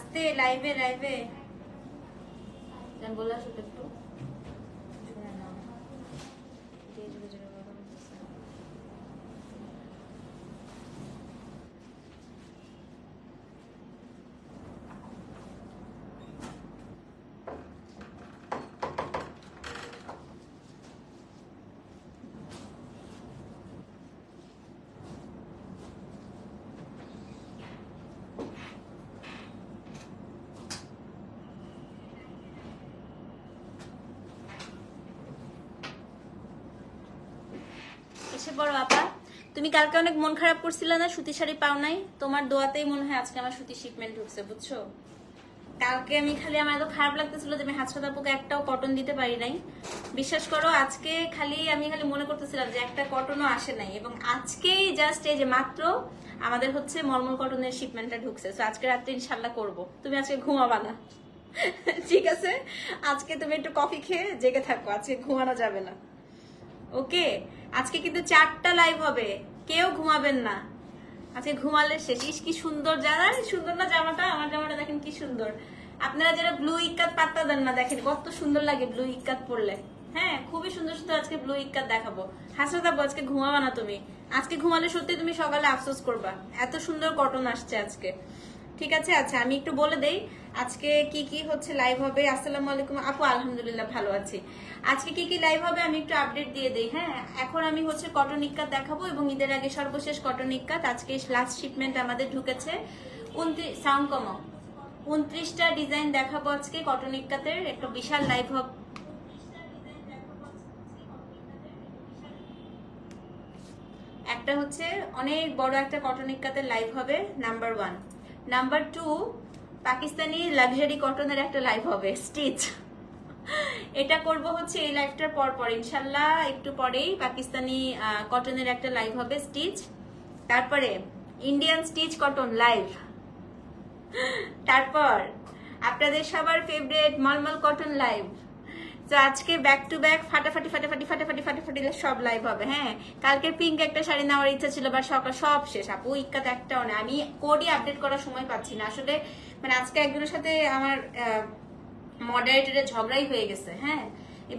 আস্তে লাইভে লাইভে বলে আসো একটু শুনে নাও। বড় আপা, তুমি কালকে অনেক মন খারাপ করছিলে না, সুতি শাড়ি পাও নাই? তোমার দোয়াতেই মনে হয় আজকে আমার সুতি শিপমেন্ট ঢুকছে, বুঝছো? কালকে আমি খালি আমার এত খারাপ লাগতেছিল যে আমি হাতছাতা পোকা একটাও কটন দিতে পারি নাই। বিশ্বাস করো আজকে আমি খালি মনে করতেছিলাম যে একটা কটনও আসে নাই, এবং আজকেই জাস্ট এই যে মাত্র আমাদের হচ্ছে মলমল কটনের শিপমেন্টটা ঢুকছে। তো আজকে রাত্রে ইনশাল্লাহ করবো। তুমি আজকে ঘুমাবা না, ঠিক আছে? আজকে তুমি একটু কফি খেয়ে জেগে থাকো, আজকে ঘুমানো যাবে না, ওকে? আজকে কিন্তু 4টা লাইভ হবে, কেউ ঘুমাবেন না। আজকে ঘুমালে শেষ। কি সুন্দর, যারা সুন্দর না জামাটা, আমার জামাটা দেখেন কি সুন্দর। আপনারা যারা ব্লু ইক্কাত পাত্তা দেন না, দেখেন কত সুন্দর লাগে ব্লু ইক্কাত পরলে। হ্যাঁ, খুবই সুন্দর সুন্দর আজকে ব্লু ইক্কাত দেখাবো। হাসতে থাকবো, আজকে ঘুমাবা না তুমি। আজকে ঘুমালে সত্যি তুমি সকালে আফসোস করবা, এত সুন্দর কটন আসছে আজকে, ঠিক আছে? আচ্ছা আমি একটু বলে দেই আজকে কি কি হচ্ছে লাইভ হবে। আসসালামু আলাইকুম আপু, আলহামদুলিল্লাহ ভালো আছি। আজকে কি কি লাইভ হবে আমি একটু আপডেট দিয়ে দেই। হ্যাঁ, এখন আমি হচ্ছে কটন ইক্কাত দেখাবো, এবং ঈদের আগে সর্বশেষ কটন ইক্কাত। আজকে লাস্ট শিপমেন্ট আমাদের ঢুকেছে 29টা ডিজাইন দেখাবো আজকে কটন ইক্কাতের, একটা বিশাল লাইভ হবে। একটা হচ্ছে অনেক বড় একটা কটন ইক্কাতের লাইভ হবে, নাম্বার 1। নাম্বার 2 পাকিস্তানি লাক্সারি কটনের একটা লাইভ হবে, স্টিচ। এটা করব হচ্ছে এই লাইভটার পর ইনশাল্লাহ, একটু পরেই পাকিস্তানি কটনের একটা লাইভ হবে, স্টিচ। তারপরে ইন্ডিয়ান স্টিচ কটন লাইভ। তারপর আপনাদের সবার ফেভারিট মলমল কটন লাইভ। তো আজকে ব্যাক টু ব্যাক ফাটাফাটি সব লাইভ হবে। হ্যাঁ, কালকের পিঙ্ক একটা শাড়ি নেওয়ার ইচ্ছা ছিল, বা সকাল সব শেষ আপু, ইক্কাত একটাও না। আমি কোডই আপডেট করার সময় পাচ্ছি না আসলে, মানে আজকে একজনের সাথে আমার মডারেটরের ঝগড়াই হয়ে গেছে। হ্যাঁ,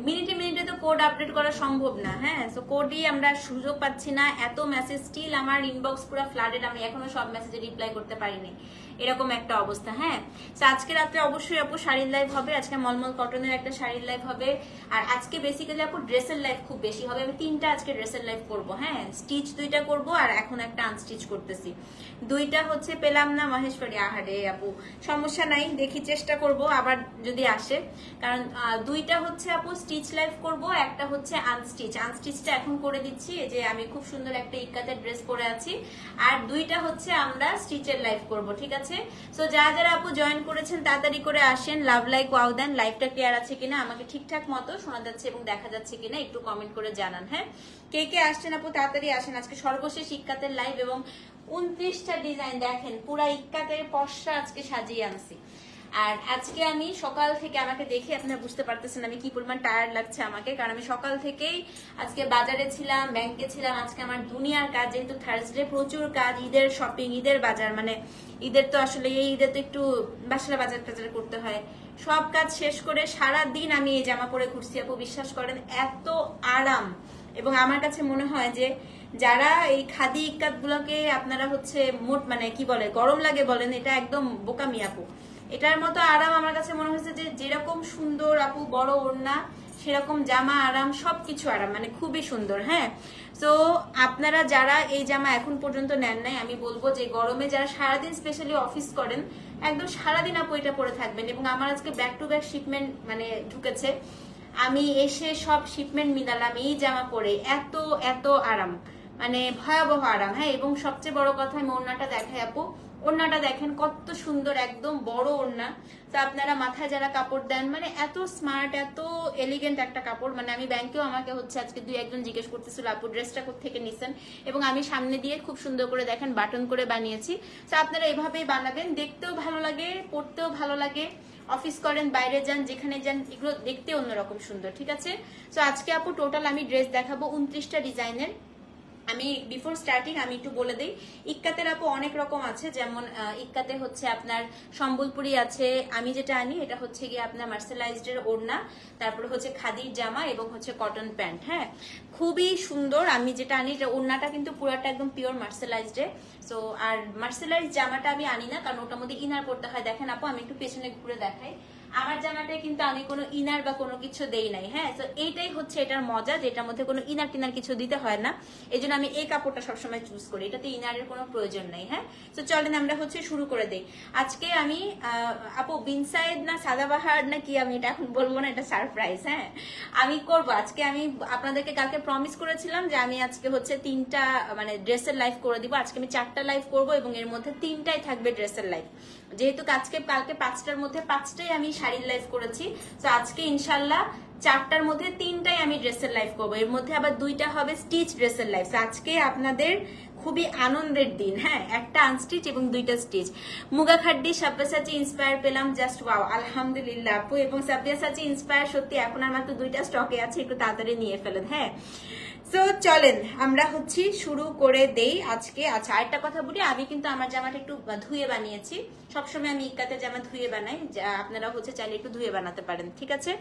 মিনিটে মিনিটে তো কোড আপডেট করা সম্ভব না। হ্যাঁ, তো কোডই আমরা সুযোগ পাচ্ছি না। এত মেসেজ স্টিল আমার ইনবক্স পুরো ফ্লাডেড, আমি এখনো সব মেসেজে রিপ্লাই করতে পারিনি, এরকম একটা অবস্থা। হ্যাঁ, তো আজকে রাত্রে অবশ্যই আপু শাড়ির লাইভ হবে। আজকে মলমল কটনের একটা শাড়ির লাইভ হবে। আর আজকে বেসিক্যালি আপু ড্রেসের লাইভ খুব বেশি হবে। আমি 3টা আজকে ড্রেসের লাইভ করবো। হ্যাঁ, স্টিচ 2টা করবো, আর এখন একটা আনস্টিচ করতেছি। 2টা হচ্ছে পেলাম না মহেশ্বরী, আহারে আপু সমস্যা নাই, দেখি চেষ্টা করব আবার যদি আসে। কারণ 2টা হচ্ছে আপু স্টিচ লাইভ করব, একটা হচ্ছে আনস্টিচ। আনস্টিচটা এখন করে দিচ্ছি, যে আমি খুব সুন্দর একটা ইক্কাতের ড্রেস পরে আছি। আর 2টা হচ্ছে আমরা স্টিচের লাইভ করব, ঠিক আছে? সো যারা যারা আপু জয়েন করেছেন তাড়াতাড়ি করে আসেন, লাভ লাইক ওয়াও দেন। লাইভটা ক্লিয়ার আছে কিনা, আমাকে ঠিকঠাক মতো শোনা যাচ্ছে এবং দেখা যাচ্ছে কিনা একটু কমেন্ট করে জানান। হ্যাঁ, কে কে আসছেন আপু তাড়াতাড়ি আসেন। আজকে সর্বশেষ ইক্কাতের লাইভ, এবং 29টা ডিজাইন দেখেন, পুরা ইক্কাতের পশরা আজকে সাজিয়ে আনছি। আর আজকে আমি সকাল থেকে, আমাকে দেখে আপনারা বুঝতে পারতেছেন আমি কি পরিমাণ টায়ার্ড লাগছে আমাকে, কারণ আমি সকাল থেকেই আজকে বাজারে ছিলাম, ব্যাংকে ছিলাম। আজকে আমার দুনিয়ার কাজ, যেহেতু থার্সডে প্রচুর কাজ, ঈদের শপিং, ঈদের বাজার, মানে ঈদের তো আসলে এই ঈদের তো একটু বাসার বাজার টাজার করতে হয়। সব কাজ শেষ করে সারা দিন আমি এই জামা পরে ঘুরছি আপু, বিশ্বাস করেন এত আরাম। এবং আমার কাছে মনে হয় যে যারা এই খাদি ইক্কাত গুলোকে আপনারা হচ্ছে মোট মানে কি বলে গরম লাগে বলেন, এটা একদম বোকামি আপু। এটার মতো আরাম আমার কাছে মনে হচ্ছে যে যেরকম সুন্দর আপু বড় ওড়না, সেরকম জামা আরাম, সবকিছু আরাম, মানে খুবই সুন্দর। হ্যাঁ, তো আপনারা যারা এই জামা এখন পর্যন্ত নেন নাই, আমি বলবো যে গরমে যারা সারাদিন স্পেশালি অফিস করেন, একদম সারাদিন আপু এটা পরে থাকবেন। এবং আমার আজকে ব্যাক টু ব্যাক শিপমেন্ট মানে ঢুকেছে, আমি এসে সব শিপমেন্ট মিলালাম এই জামা পরে, এত এত আরাম, মানে ভয়াবহ আরাম। হ্যাঁ, এবং সবচেয়ে বড় কথা আমি ওড়নাটা দেখাই আপু, ওড়নাটা দেখেন কত সুন্দর, একদম বড় ওড়না। তো আপনারা মাথায় যারা কাপড় দেন, মানে এত স্মার্ট, এত এলিগেন্ট একটা কাপড়। মানে আমি ব্যাংকেও আমাকে হচ্ছে আজকে 2-1 জিজ্ঞেস করতেছিল আপু ড্রেসটা কোত্থেকে নিছেন, এবং আমি সামনে দিয়ে খুব সুন্দর করে দেখেন বাটন করে বানিয়েছি। তো আপনারা এভাবেই বানাবেন, দেখতেও ভালো লাগে, পরতেও ভালো লাগে। অফিস করেন, বাইরে যান, যেখানে যান, এগুলো দেখতে অন্যরকম সুন্দর, ঠিক আছে? তো আজকে আপু টোটাল আমি ড্রেস দেখাবো 29টা ডিজাইনের। আমি বিফোর স্টার্টিং আমি একটু বলে দিই, ইক্কাতের আপু অনেক রকম আছে, যেমন ইক্কাতে হচ্ছে আপনার সম্বলপুরি আছে, আমি যেটা আনি এটা হচ্ছে গিয়ে আপনার মার্সেলাইজড এর ওড়না, তারপরে হচ্ছে খাদির জামা এবং হচ্ছে কটন প্যান্ট। হ্যাঁ, খুবই সুন্দর। আমি যেটা আনি এটা ওড়নাটা কিন্তু পুরাটা একদম পিওর মার্সেলাইজড এর। সো আর মার্সেলাইজড জামাটা আমি আনি না, কারণ ওটার মধ্যে ইনার করতে হয়। দেখেন আপু আমি একটু পেছনে ঘুরে দেখাই, আমার জামাটায় কিন্তু আমি কোনো ইনার বা কোনো কিছু দেই নাই। হ্যাঁ, তো এইটাই হচ্ছে এটার মজা, যেটার মধ্যে কোনো ইনার টিনার কিছু দিতে হয় না। এই জন্য আমি এই কাপড়টা সবসময় চুজ করি, এটাতে ইনারের কোনো প্রয়োজন নেই। হ্যাঁ, তো চলেন আমরা হচ্ছে শুরু করে দেই। আজকে আমি আপু বিনসাইড না সাদাবাহার না কি, আমি এটা এখন বলবো না, এটা সারপ্রাইজ। হ্যাঁ, আমি করব আজকে। আমি আপনাদেরকে কালকে প্রমিস করেছিলাম যে আমি আজকে হচ্ছে 3টা মানে ড্রেসের লাইভ করে দিব। আজকে আমি 4টা লাইভ করব এবং এর মধ্যে 3টাই থাকবে ড্রেসের লাইভ। যেহেতু কালকে 5টার মধ্যে 5টাই আমি শাড়ির লাইভ করেছি, তো আজকে ইনশাল্লাহ 4টার মধ্যে 3টাই আমি ড্রেসের লাইভ করবো। এর মধ্যে আবার 2টা হবে স্টিচ ড্রেসের লাইভ। আজকে আপনাদের খুবই আনন্দের দিন। হ্যাঁ, একটা আনস্টিচ এবং 2টা স্টিচ। মুগা খাড্ডি সাব্বিয়াসাচি ইন্সপায়ার পেলাম, জাস্ট ওয়াও, আলহামদুলিল্লাহ আপু। এবং সাব্বিয়াসাচি ইন্সপায়ার সত্যি এখন আর মাত্র 2টা স্টকে আছে, একটু তাড়াতাড়ি নিয়ে ফেলেন। হ্যাঁ, তো চলেন আমরা হচ্ছে শুরু করে দেই আজকে। আচ্ছা, আরেকটা কথা বলি, আমি কিন্তু আমার জামাটা একটু ধুয়ে বানিয়েছি। সবসময় আমি ইক্কাতে জামা ধুয়ে বানাই, আপনারা হচ্ছে চাইলে একটু ধুয়ে বানাতে পারেন। ঠিক আছে,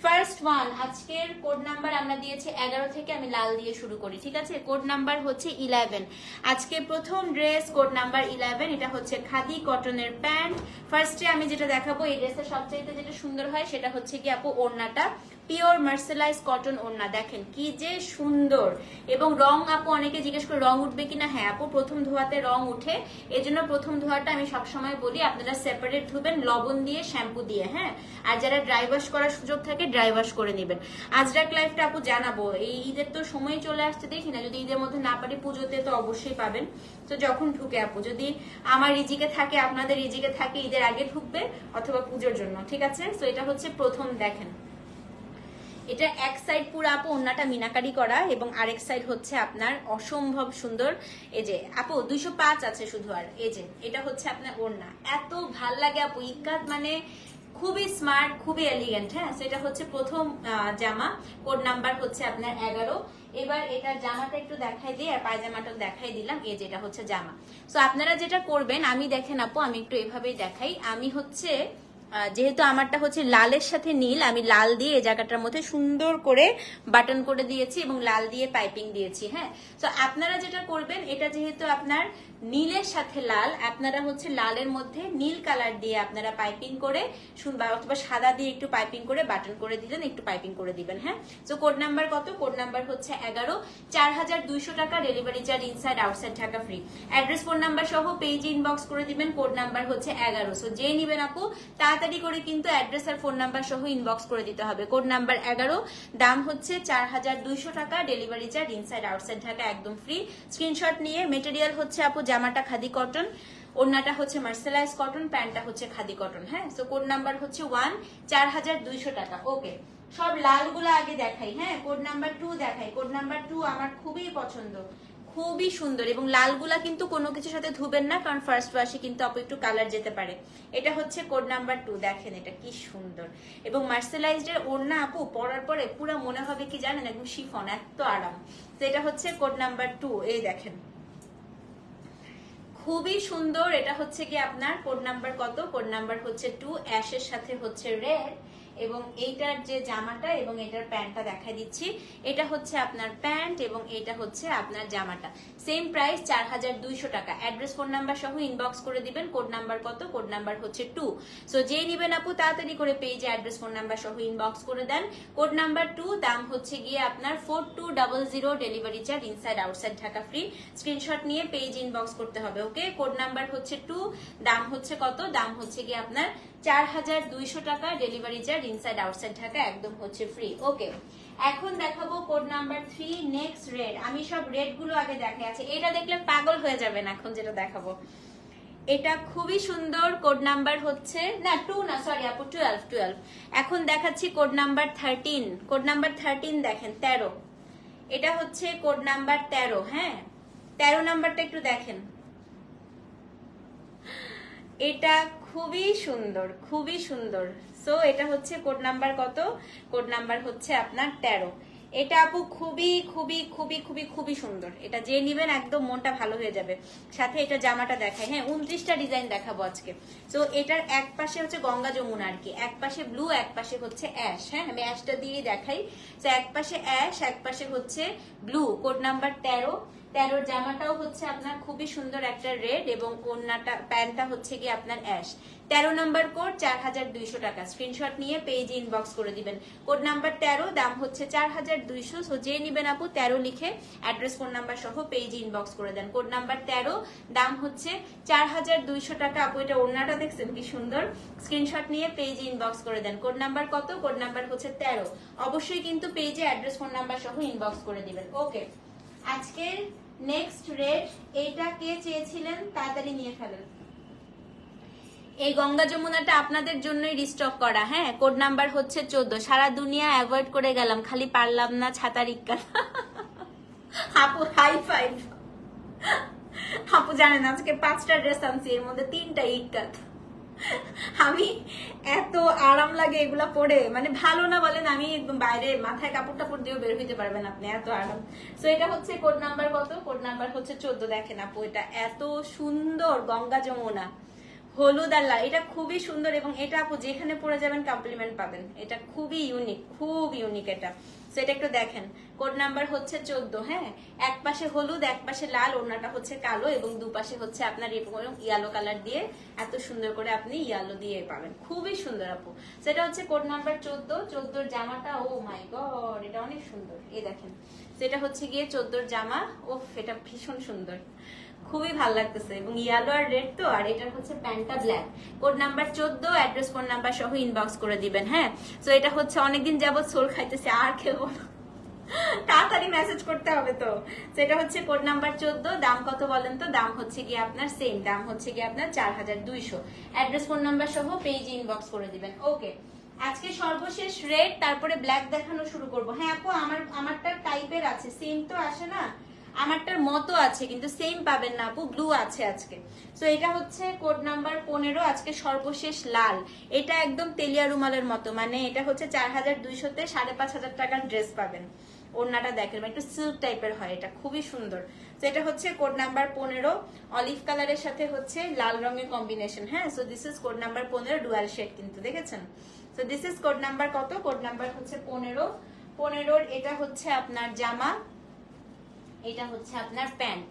ফার্স্ট ওয়ান, আজকের কোড নাম্বার আমরা দিয়েছি 11 থেকে, আমি লাল দিয়ে শুরু করি। ঠিক আছে, কোড নাম্বার হচ্ছে 11। আজকে প্রথম ড্রেস কোড নাম্বার 11, এটা হচ্ছে খাদি কটনের প্যান্ট। ফার্স্টে আমি যেটা দেখাবো, এই ড্রেসের সবচাইতে যেটা সুন্দর হয় সেটা হচ্ছে কি আপু ওড়নাটা, পিওর মার্সেলাইজ কটন ওড়না। দেখেন কি যে সুন্দর। এবং রং আপু অনেকে জিজ্ঞেস করে রং উঠবে কিনা। হ্যাঁ আপু, প্রথম ধোয়াতে রং উঠে, এজন্য প্রথম ধোয়াটা আমি সবসময় বলি আপনারা সেপারেট ধুবেন লবণ দিয়ে, শ্যাম্পু দিয়ে। হ্যাঁ, আর যারা ড্রাই ওয়াশ করার সুযোগ থাকে ড্রাই ওয়াশ করে নেবেন। আজরাক লাইফটা আপু জানাবো, এই ঈদের তো সময় চলে আসছে, দেখি না যদি ঈদের মধ্যে না পারি, পুজোতে তো অবশ্যই পাবেন। তো যখন ঢুকে আপু, যদি আমার রিজিকে থাকে আপনাদের রিজিকে থাকে, ঈদের আগে ঢুকবে অথবা পুজোর জন্য। ঠিক আছে, তো এটা হচ্ছে প্রথম। দেখেন এটা এক সাইড পুরো আপু ওন্নাটা মিনাকারি করা এবং আরেক সাইড হচ্ছে আপনার অসম্ভব সুন্দর। এই যে আপু 205 আছে শুধু। আর এই যে এটা হচ্ছে আপনার ওড়না, এত ভাল লাগে আপু। ইক্কাত মানে খুবই স্মার্ট, খুবই এলিগেন্ট। হ্যাঁ, সেটা হচ্ছে প্রথম জামা, কোড নাম্বার হচ্ছে আপনার 11। এবার এটার জামাটা একটু দেখাই দিই, আর পায়জামাটা দেখাই দিলাম। এই যেটা হচ্ছে জামা। তো আপনারা যেটা করবেন, আমি দেখেন আপু আমি একটু এভাবেই দেখাই। আমি হচ্ছে যেহেতু আমারটা হচ্ছে লালের সাথে নীল, আমি লাল দিয়ে এই জায়গাটার মধ্যে সুন্দর করে বাটন করে দিয়েছি এবং লাল দিয়ে পাইপিং দিয়েছি। হ্যাঁ, তো আপনারা যেটা করবেন, এটা যেহেতু আপনার নীলের সাথে লাল, আপনারা হচ্ছে লালের মধ্যে নীল কালার দিয়ে আপনারা পাইপিং করে অথবা সাদা দিয়ে একটু পাইপিং করে বাটন করে দিলেন, একটু পাইপিং করে দিবেন। হ্যাঁ, তো কোড নাম্বার কত? কোড নাম্বার হচ্ছে 11, 4200 টাকা delivery charge, inside outside Dhaka free. Address phone number সহ পেজে ইনবক্স করে দিবেন। কোড নাম্বার হচ্ছে 11। সো যে নিবেন আপু তাড়াতাড়ি করে কিন্তু অ্যাড্রেস আর ফোন নাম্বার সহ ইনবক্স করে দিতে হবে। কোড নাম্বার 11, দাম হচ্ছে 4200 টাকা, delivery charge inside outside Dhaka একদম ফ্রি। স্ক্রিনশট নিয়ে, মেটেরিয়াল হচ্ছে আপু জামাটা খাদি কটন, ওড়নাটা হচ্ছে মার্সেলাইজ কটন, প্যান্টটা হচ্ছে খাদি কটন। হ্যাঁ, সো কোড নাম্বার হচ্ছে 1, 4200 টাকা। ওকে, সব লালগুলো আগে দেখাই। হ্যাঁ, কোড নাম্বার 2 দেখাই। কোড নাম্বার 2 আমার খুবই পছন্দ, খুবই সুন্দর। এবং লালগুলা কিন্তু কোনো কিছুর সাথে ধুবেন না, কারণ ফার্স্ট ওয়াশে কিন্তু আপু একটু কালার যেতে পারে। এটা হচ্ছে কোড নাম্বার 2। দেখেন এটা কি সুন্দর। এবং মার্সেলাইজড এর ওড়না আপু পরার পরে পুরো মনে হবে কি জানেন, একদম শিফন, এত আরাম। তো এটা হচ্ছে কোড নাম্বার 2। এই দেখেন খুবই সুন্দর। এটা হচ্ছে কি আপনার কোড নাম্বার কত? কোড নাম্বার হচ্ছে 2, অ্যাশের সাথে হচ্ছে রেড। এবং এইটার যে জামাটা এবং এটার প্যান্টটা দেখাই দিচ্ছি। এটা হচ্ছে আপনার প্যান্ট এবং এটা হচ্ছে আপনার জামাটা। সেম প্রাইস 4200 টাকা। অ্যাড্রেস ফোন নাম্বার সহ ইনবক্স করে দিবেন। কোড নাম্বার কত? কোড নাম্বার হচ্ছে 2। সো যে নিবেন আপু তাড়াতাড়ি করে পেজে অ্যাড্রেস ফোন নাম্বার সহ ইনবক্স করে দেন। কোড নাম্বার 2, দাম হচ্ছে গিয়ে আপনার 4200, delivery charge inside outside Dhaka free. Screenshot নিয়ে পেজ ইনবক্স করতে হবে। ওকে, কোড নাম্বার হচ্ছে 2, দাম হচ্ছে কত? দাম হচ্ছে গিয়ে আপনার 4200 টাকা, delivery charge inside outside Dhaka একদম হচ্ছে ফ্রি। ওকে, এখন দেখাবো কোড নাম্বার 3, নেক্সট রেড। আমি সব রেড গুলো আগে দেখে আছে, এটা দেখলে পাগল হয়ে যাবেন। এখন যেটা দেখাবো এটা খুবই সুন্দর। কোড নাম্বার হচ্ছে না 2 না, সরি আপু 12। এখন দেখাচ্ছি কোড নাম্বার 13। কোড নাম্বার 13 দেখেন 13। এটা হচ্ছে কোড নাম্বার 13। হ্যাঁ, 13 নাম্বারটা একটু দেখেন, এটা খুবই সুন্দর, খুবই সুন্দর। সো এটা হচ্ছে কোড নাম্বার কত? কোড নাম্বার হচ্ছে আপনার 13। এটা আপু খুবই খুবই খুবই খুবই খুবই সুন্দর, এটা যে নিবেন একদম মনটা ভালো হয়ে যাবে। সাথে এটা জামাটা দেখায়, হ্যাঁ 29টা ডিজাইন দেখাবো আজকে। তো এটার এক পাশে হচ্ছে গঙ্গা যমুনা আর কি, এক পাশে ব্লু এক পাশে হচ্ছে অ্যাশ, হ্যাঁ আমি অ্যাশটা দিয়ে দেখাই। তো এক পাশে অ্যাশ এক পাশে হচ্ছে ব্লু, কোড নাম্বার 13। 13 জামাটাও হচ্ছে আপনার খুবই সুন্দর একটা রেড এবং ওড়নাটা প্যান্টটা হচ্ছে কি আপনার অ্যাশ। 13 নম্বর কোড 4200 টাকা, স্ক্রিনশট নিয়ে পেজে ইনবক্স করে দিবেন। কোড নাম্বার 13 দাম হচ্ছে 4200। সো যে নিবেন আপু 13 লিখে অ্যাড্রেস ফোন নাম্বার সহ পেজে ইনবক্স করে দেন। কোড নাম্বার 13 দাম হচ্ছে 4200 টাকা। আপু এটা ওড়নাটা দেখছেন কি সুন্দর, স্ক্রিনশট নিয়ে পেজে ইনবক্স করে দেন। কোড নাম্বার কত? কোড নাম্বার হচ্ছে 13। অবশ্যই কিন্তু পেজে অ্যাড্রেস ফোন নাম্বার সহ ইনবক্স করে দিবেন। ওকে, আজকের নেক্সট রেড, এইটা কে চেয়েছিলেন তাড়াতাড়ি নিয়ে ফেলেন। এই গঙ্গা যমুনাটা আপনাদের জন্যই রিস্টক করা, হ্যাঁ কোড নাম্বার হচ্ছে 14। সারা দুনিয়া অ্যাভয়েড করে গেলাম, খালি পারলাম না ছাতার ইক্কা। আপু হাই ফাইভ। আপু জানেন আজকে 5টা ড্রেস আনছি, এর মধ্যে 3টা ইক্কাত। আমি এত আরাম লাগে এগুলা পরে, মানে ভালো না বলেন, আমি বাইরে মাথায় কাপড় টাপড় দিয়েও বের হইতে পারবেন আপনি, এত আরাম। তো এটা হচ্ছে কোড নাম্বার কত? কোড নাম্বার হচ্ছে 14। দেখেন আপু এটা এত সুন্দর গঙ্গা যমুনা হলুদ আর লাল, এটা খুবই সুন্দর এবং এটা আপু যেখানে পরে যাবেন কমপ্লিমেন্ট পাবেন। এটা খুবই ইউনিক, খুব ইউনিক এটা। সেটা একটু দেখেন, কোড নাম্বার হচ্ছে 14, হ্যাঁ এক পাশে হলুদ এক পাশে লাল, ওড়নাটা হচ্ছে কালো এবং দুপাশে হচ্ছে আপনার ইয়ালো কালার দিয়ে এত সুন্দর করে আপনি ইয়ালো দিয়ে পাবেন, খুবই সুন্দর আপু। সেটা হচ্ছে কোড নাম্বার 14। 14 জামাটা ও মাই গড এটা অনেক সুন্দর, এই দেখেন সেটা হচ্ছে গিয়ে 14 জামা। ও এটা ভীষণ সুন্দর, খুবই ভালো লাগতেছে এবং ইয়েলো আর রেড তো, আর এটা হচ্ছে প্যান্টটা black. Code number 14, address phone number সহ ইনবক্স করে দিবেন, হ্যাঁ। তো এটা হচ্ছে অনেকদিন যাবত সোল খাইতেছে, আর খেলবো না, তাড়াতাড়ি মেসেজ করতে হবে। তো সেটা হচ্ছে কোড নাম্বার 14। দাম কত বলেন তো? দাম হচ্ছে গিয়ে আপনার সেম, দাম হচ্ছে গিয়ে আপনার 4200। অ্যাড্রেস ফোন নাম্বার সহ পেজে ইনবক্স করে দিবেন। ওকে, আজকে সর্বশেষ রেড, তারপরে ব্ল্যাক দেখানো শুরু করব। হ্যাঁ আপু আমারটা টাইপের আছে, সেম তো আসে না, আমারটার মতো আছে কিন্তু সেম পাবেন না আপু, ব্লু আছে আজকে। তো এটা হচ্ছে কোড নাম্বার 15, আজকে সর্বশেষ লাল। এটা একদম তেলিয়া রুমালের মতো, মানে এটা হচ্ছে 4200-তে 5500 টাকার ড্রেস পাবেন। ওড়নাটা দেখেন একটু সিল্ক টাইপের হয়, এটা খুবই সুন্দর। তো এটা হচ্ছে কোড নাম্বার 15, অলিভ কালারের সাথে হচ্ছে লাল রঙের কম্বিনেশন, হ্যাঁ। So this is code number 15, dual shade কিন্তু দেখেছেন। So this is code number কত? কোড নাম্বার হচ্ছে 15। 15 এটা হচ্ছে আপনার জামা, এটা হচ্ছে আপনার প্যান্ট।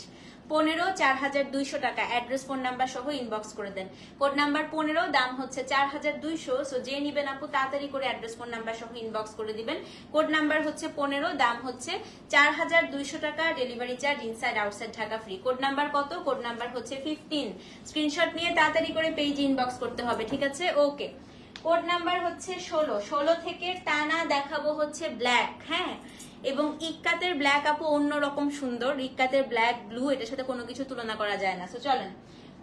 15 4200 টাকা, অ্যাড্রেস ফোন নাম্বার সহ ইনবক্স করে দেন। কোড নাম্বার 15, দাম হচ্ছে 4200। সো যে নিবেন আপু তাড়াতাড়ি করে অ্যাড্রেস ফোন নাম্বার সহ ইনবক্স করে দিবেন। কোড নাম্বার হচ্ছে 15, দাম হচ্ছে 4200 টাকা, delivery charge inside outside Dhaka free. Code number কত? কোড নাম্বার হচ্ছে 15। স্ক্রিনশট নিয়ে তাড়াতাড়ি করে পেজে ইনবক্স করতে হবে, ঠিক আছে? ওকে, কোড নাম্বার হচ্ছে 16। 16 থেকে টানা দেখাবো হচ্ছে ব্ল্যাক, হ্যাঁ এবং ইক্কাতের ব্ল্যাক আপু অন্যরকম সুন্দর, ইক্কাতের ব্ল্যাক ব্লু এটার সাথে কোনো কিছু তুলনা করা যায় না। সো চলেন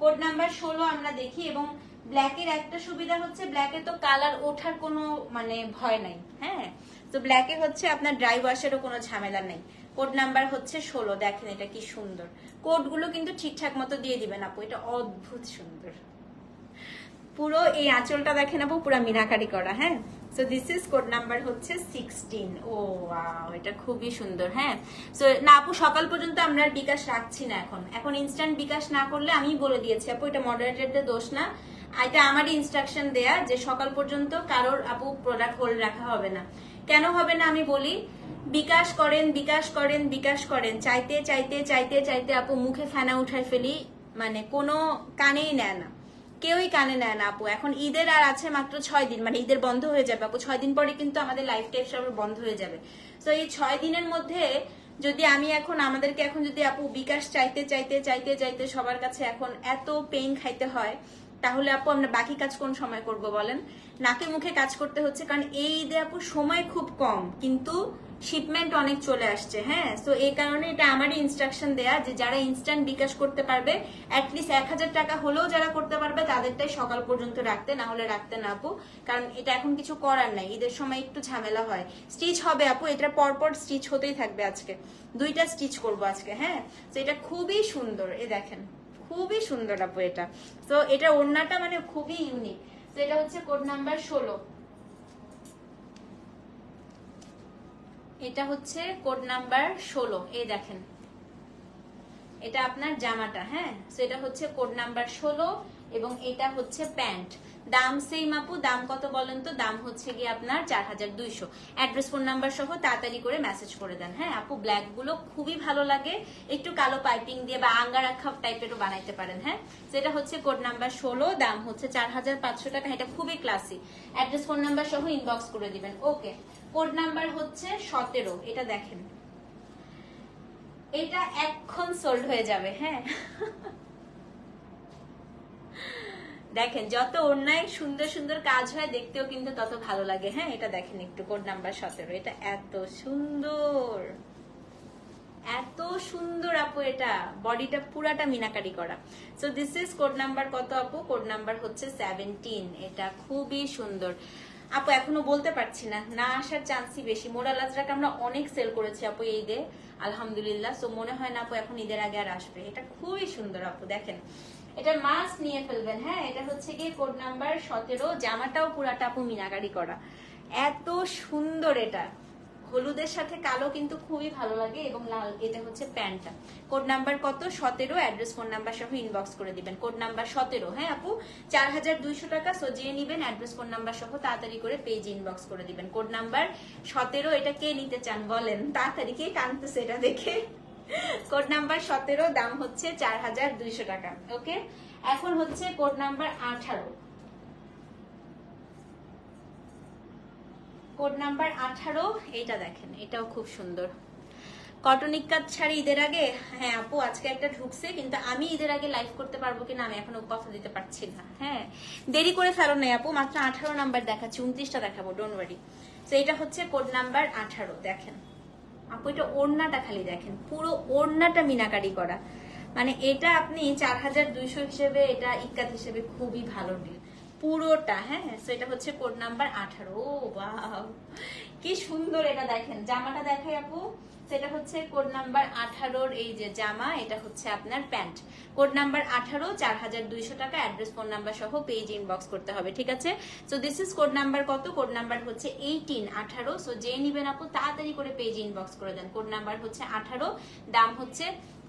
কোড নাম্বার 16 আমরা দেখি। এবং ব্ল্যাকের একটা সুবিধা হচ্ছে ব্ল্যাকে তো কালার ওঠার কোনো মানে ভয় নাই, হ্যাঁ। তো ব্ল্যাকে হচ্ছে আপনার ড্রাই ওয়াশেরও কোনো ঝামেলা নেই। কোড নাম্বার হচ্ছে 16, দেখেন এটা কি সুন্দর। কোডগুলো কিন্তু ঠিকঠাক মতো দিয়ে দিবেন আপু, এটা অদ্ভুত সুন্দর। পুরো এই আঁচলটা দেখেন আপু পুরো মিনাকারি করা, হ্যাঁ। So this is code number হচ্ছে 16। ও ওয়াও এটা খুবই সুন্দর, হ্যাঁ। সো না আপু সকাল পর্যন্ত আমরা আর বিকাশ রাখছি না, এখন ইনস্ট্যান্ট বিকাশ না করলে, আমি বলে দিয়েছি আপু এটা মডারেটরদের দোষ না, এটা আমারই ইনস্ট্রাকশন দেয়া যে সকাল পর্যন্ত কারোর আপু প্রোডাক্ট হোল্ড রাখা হবে না। কেন হবে না আমি বলি, বিকাশ করেন বিকাশ করেন বিকাশ করেন, চাইতে চাইতে চাইতে চাইতে আপু মুখে ফেনা উঠায় ফেলি, মানে কোনো কানেই নেয় না, কেউই কানে নেয় না আপু। এখন ঈদের আর আছে মাত্র 6 দিন, মানে ঈদের বন্ধ হয়ে যাবে আপু, 6 দিন পরে কিন্তু আমাদের লাইফ টাইপ সব বন্ধ হয়ে যাবে। তো এই 6 দিনের মধ্যে যদি আমি আমাদেরকে এখন যদি আপু বিকাশ চাইতে চাইতে চাইতে চাইতে সবার কাছে এখন এত পেইন খাইতে হয়, তাহলে আপু আমরা বাকি কাজ কোন সময় করব বলেন? নাকে মুখে কাজ করতে হচ্ছে, কারণ এই ঈদে আপু সময় খুব কম কিন্তু শিপমেন্ট অনেক চলে আসছে, হ্যাঁ। তো এই কারণে এটা আমারই ইনস্ট্রাকশন দেয়া যে যারা ইনস্ট্যান্ট বিকাশ করতে পারবে, অ্যাটলিস্ট 1000 টাকা হলেও যারা করতে পারবে তাদেরটাই সকাল পর্যন্ত রাখতে, না হলে রাখতে না আপু, কারণ এটা এখন কিছু করার নাই, ঈদের সময় একটু ঝামেলা হয়। স্টিচ হবে আপু, এটা পরপর স্টিচ হতেই থাকবে, আজকে 2টা স্টিচ করব আজকে, হ্যাঁ। তো এটা খুবই সুন্দর, এ দেখেন খুবই সুন্দর আপু এটা। তো এটা ওড়নাটা মানে খুবই ইউনিক। তো এটা হচ্ছে কোড নাম্বার 16। এটা হচ্ছে কোড নাম্বার 16, এই দেখেন এটা আপনার জামাটা, হ্যাঁ। সো এটা হচ্ছে কোড নাম্বার 16 এবং এটা হচ্ছে প্যান্ট। দাম সেম আপু, দাম কত বলেন তো? দাম হচ্ছে গিয়ে আপনার 4200। অ্যাড্রেস ফোন নাম্বার সহ তাড়াতাড়ি করে মেসেজ করে দেন, হ্যাঁ আপু। ব্ল্যাক গুলো খুবই ভালো লাগে, একটু কালো পাইপিং দিয়ে বা আঙ্গা রাখা টাইপেরও বানাইতে পারেন, হ্যাঁ। যেটা হচ্ছে কোড নাম্বার 16, দাম হচ্ছে 4500 টাকা। এটা খুবই ক্লাসি। অ্যাড্রেস ফোন নাম্বার সহ ইনবক্স করে দিবেন। ওকে, কোড নাম্বার হচ্ছে 17, এটা দেখেন, এটা এখন সোল্ড হয়ে যাবে, হ্যাঁ। দেখেন যত অন্যায় সুন্দর সুন্দর কাজ হয় দেখতেও কিন্তু তত ভালো লাগে, হ্যাঁ। এটা দেখেন একটু, কোড নাম্বার 17, এটা এত সুন্দর, এত সুন্দর আপু। এটা বডিটা পুরাটা মিনাকারি করা। So this is code number কত আপু? কোড নাম্বার হচ্ছে 17। এটা খুবই সুন্দর আপু, এখনো বলতে পারছি না, না আসার চান্সই বেশি। মোরাল আজরাক আমরা অনেক সেল করেছি আপু এই ঈদে, আলহামদুলিল্লাহ। সো মনে হয় না আপু এখন ঈদের আগে আর আসবে। এটা খুবই সুন্দর আপু, দেখেন এটা মাস্ট নিয়ে ফেলবেন, হ্যাঁ। এটা হচ্ছে গিয়ে কোড নাম্বার 17, জামাটাও পুরাটা আপু মিনাকারি করা, এত সুন্দর। এটা হলুদের সাথে কালো কিন্তু খুবই ভালো লাগে, এবং লাল। এটা হচ্ছে প্যান্টটা। কোড নাম্বার কত? 17। অ্যাড্রেস ফোন নাম্বার সহ ইনবক্স করে দিবেন। কোড নাম্বার 17, হ্যাঁ আপু, 4200 টাকা। সো যে নিবেন অ্যাড্রেস ফোন নাম্বার সহ তাড়াতাড়ি করে পেজ ইনবক্স করে দিবেন। Code number 17। এটা কে নিতে চান বলেন তাড়াতাড়ি, কে কানতেছে এটা দেখে। কোড নাম্বার 17, দাম হচ্ছে 4200 টাকা। ওকে, এখন হচ্ছে কোড নাম্বার 18। কোড নাম্বার 18, এইটা দেখেন, এটাও খুব সুন্দর। কটন ইক্কাত শাড়ি ঈদের আগে, হ্যাঁ আপু আজকে একটা ঢুকছে, কিন্তু আমি ঈদের আগে লাইভ করতে পারবো কিনা আমি এখনো কথা দিতে পারছি না, হ্যাঁ। দেরি করে ফেলো নাই আপু, মাত্র 18 নাম্বার দেখাচ্ছি, 29টা দেখাবো, ডোন্ট ওয়ারি। তো এটা হচ্ছে কোড নাম্বার 18, দেখেন আপু। এটা ওড়নাটা খালি দেখেন, পুরো ওড়নাটা মিনাকারি করা, মানে এটা আপনি 4200 হিসেবে, এটা ইক্কাত হিসেবে খুবই ভালো ডিল পুরোটা, হ্যাঁ। সো এটা হচ্ছে কোড নাম্বার 18। ও ওয়াও, কি সুন্দর। এটা দেখেন, জামাটা দেখাই আপু। সেটা হচ্ছে কোড নাম্বার 18-র এই যে জামা, এটা হচ্ছে আপনার প্যান্ট। কোড নাম্বার 18, 4200 টাকা। অ্যাড্রেস ফোন নাম্বার সহ পেজ ইনবক্স করতে হবে, ঠিক আছে। So this is code number কত? কোড নাম্বার হচ্ছে 18। সো যে নিবেন আপু তাড়াতাড়ি করে পেজ ইনবক্স করে দেন। কোড নাম্বার হচ্ছে 18, দাম হচ্ছে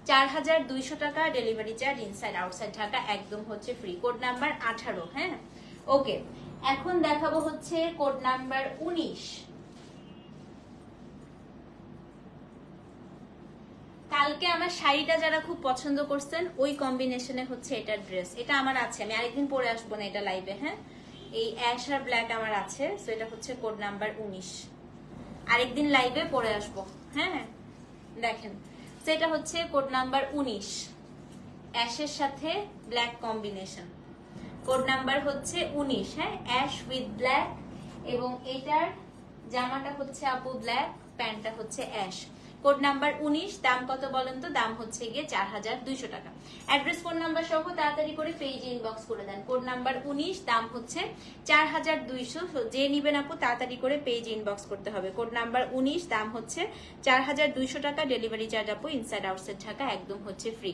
4200 টাকা। Delivery charge inside outside Dhaka একদম হচ্ছে ফ্রি। কোড নাম্বার 18, হ্যাঁ। ওকে, এখন দেখাবো হচ্ছে কোড নাম্বার 19। কালকে আমার শাড়িটা যারা খুব পছন্দ করছেন, ওই কম্বিনেশনে হচ্ছে এটা ড্রেস। এটা আমার আছে, আমি আরেকদিন পরে আসবো না এটা লাইভে, হ্যাঁ। এই অ্যাশ আর ব্ল্যাক আমার আছে। সো এটা হচ্ছে কোড নাম্বার 19, আরেকদিন লাইভে পরে আসবো, হ্যাঁ। দেখেন, সেটা হচ্ছে কোড নাম্বার 19, অ্যাশের সাথে ব্ল্যাক কম্বিনেশন। কোড নাম্বার হচ্ছে 19, হ্যাঁ, অ্যাশ উইথ ব্ল্যাক। এবং এটার জামাটা হচ্ছে আপু ব্ল্যাক, প্যান্টটা হচ্ছে অ্যাশ। কোড নাম্বার 19, দাম কত বলেন তো? দাম হচ্ছে গিয়ে 4200 টাকা। অ্যাড্রেস ফোন নাম্বার সহ তাড়াতাড়ি করে পেজ ইনবক্স করে দেন। কোড নাম্বার 19, দাম হচ্ছে 4200। যে নিবেন আপু তাড়াতাড়ি করে পেজ ইনবক্স করতে হবে। কোড নাম্বার 19, দাম হচ্ছে 4200 টাকা। ডেলিভারি চার্জ আপু ইনসাইড আউটসাইড ঢাকা একদম হচ্ছে ফ্রি।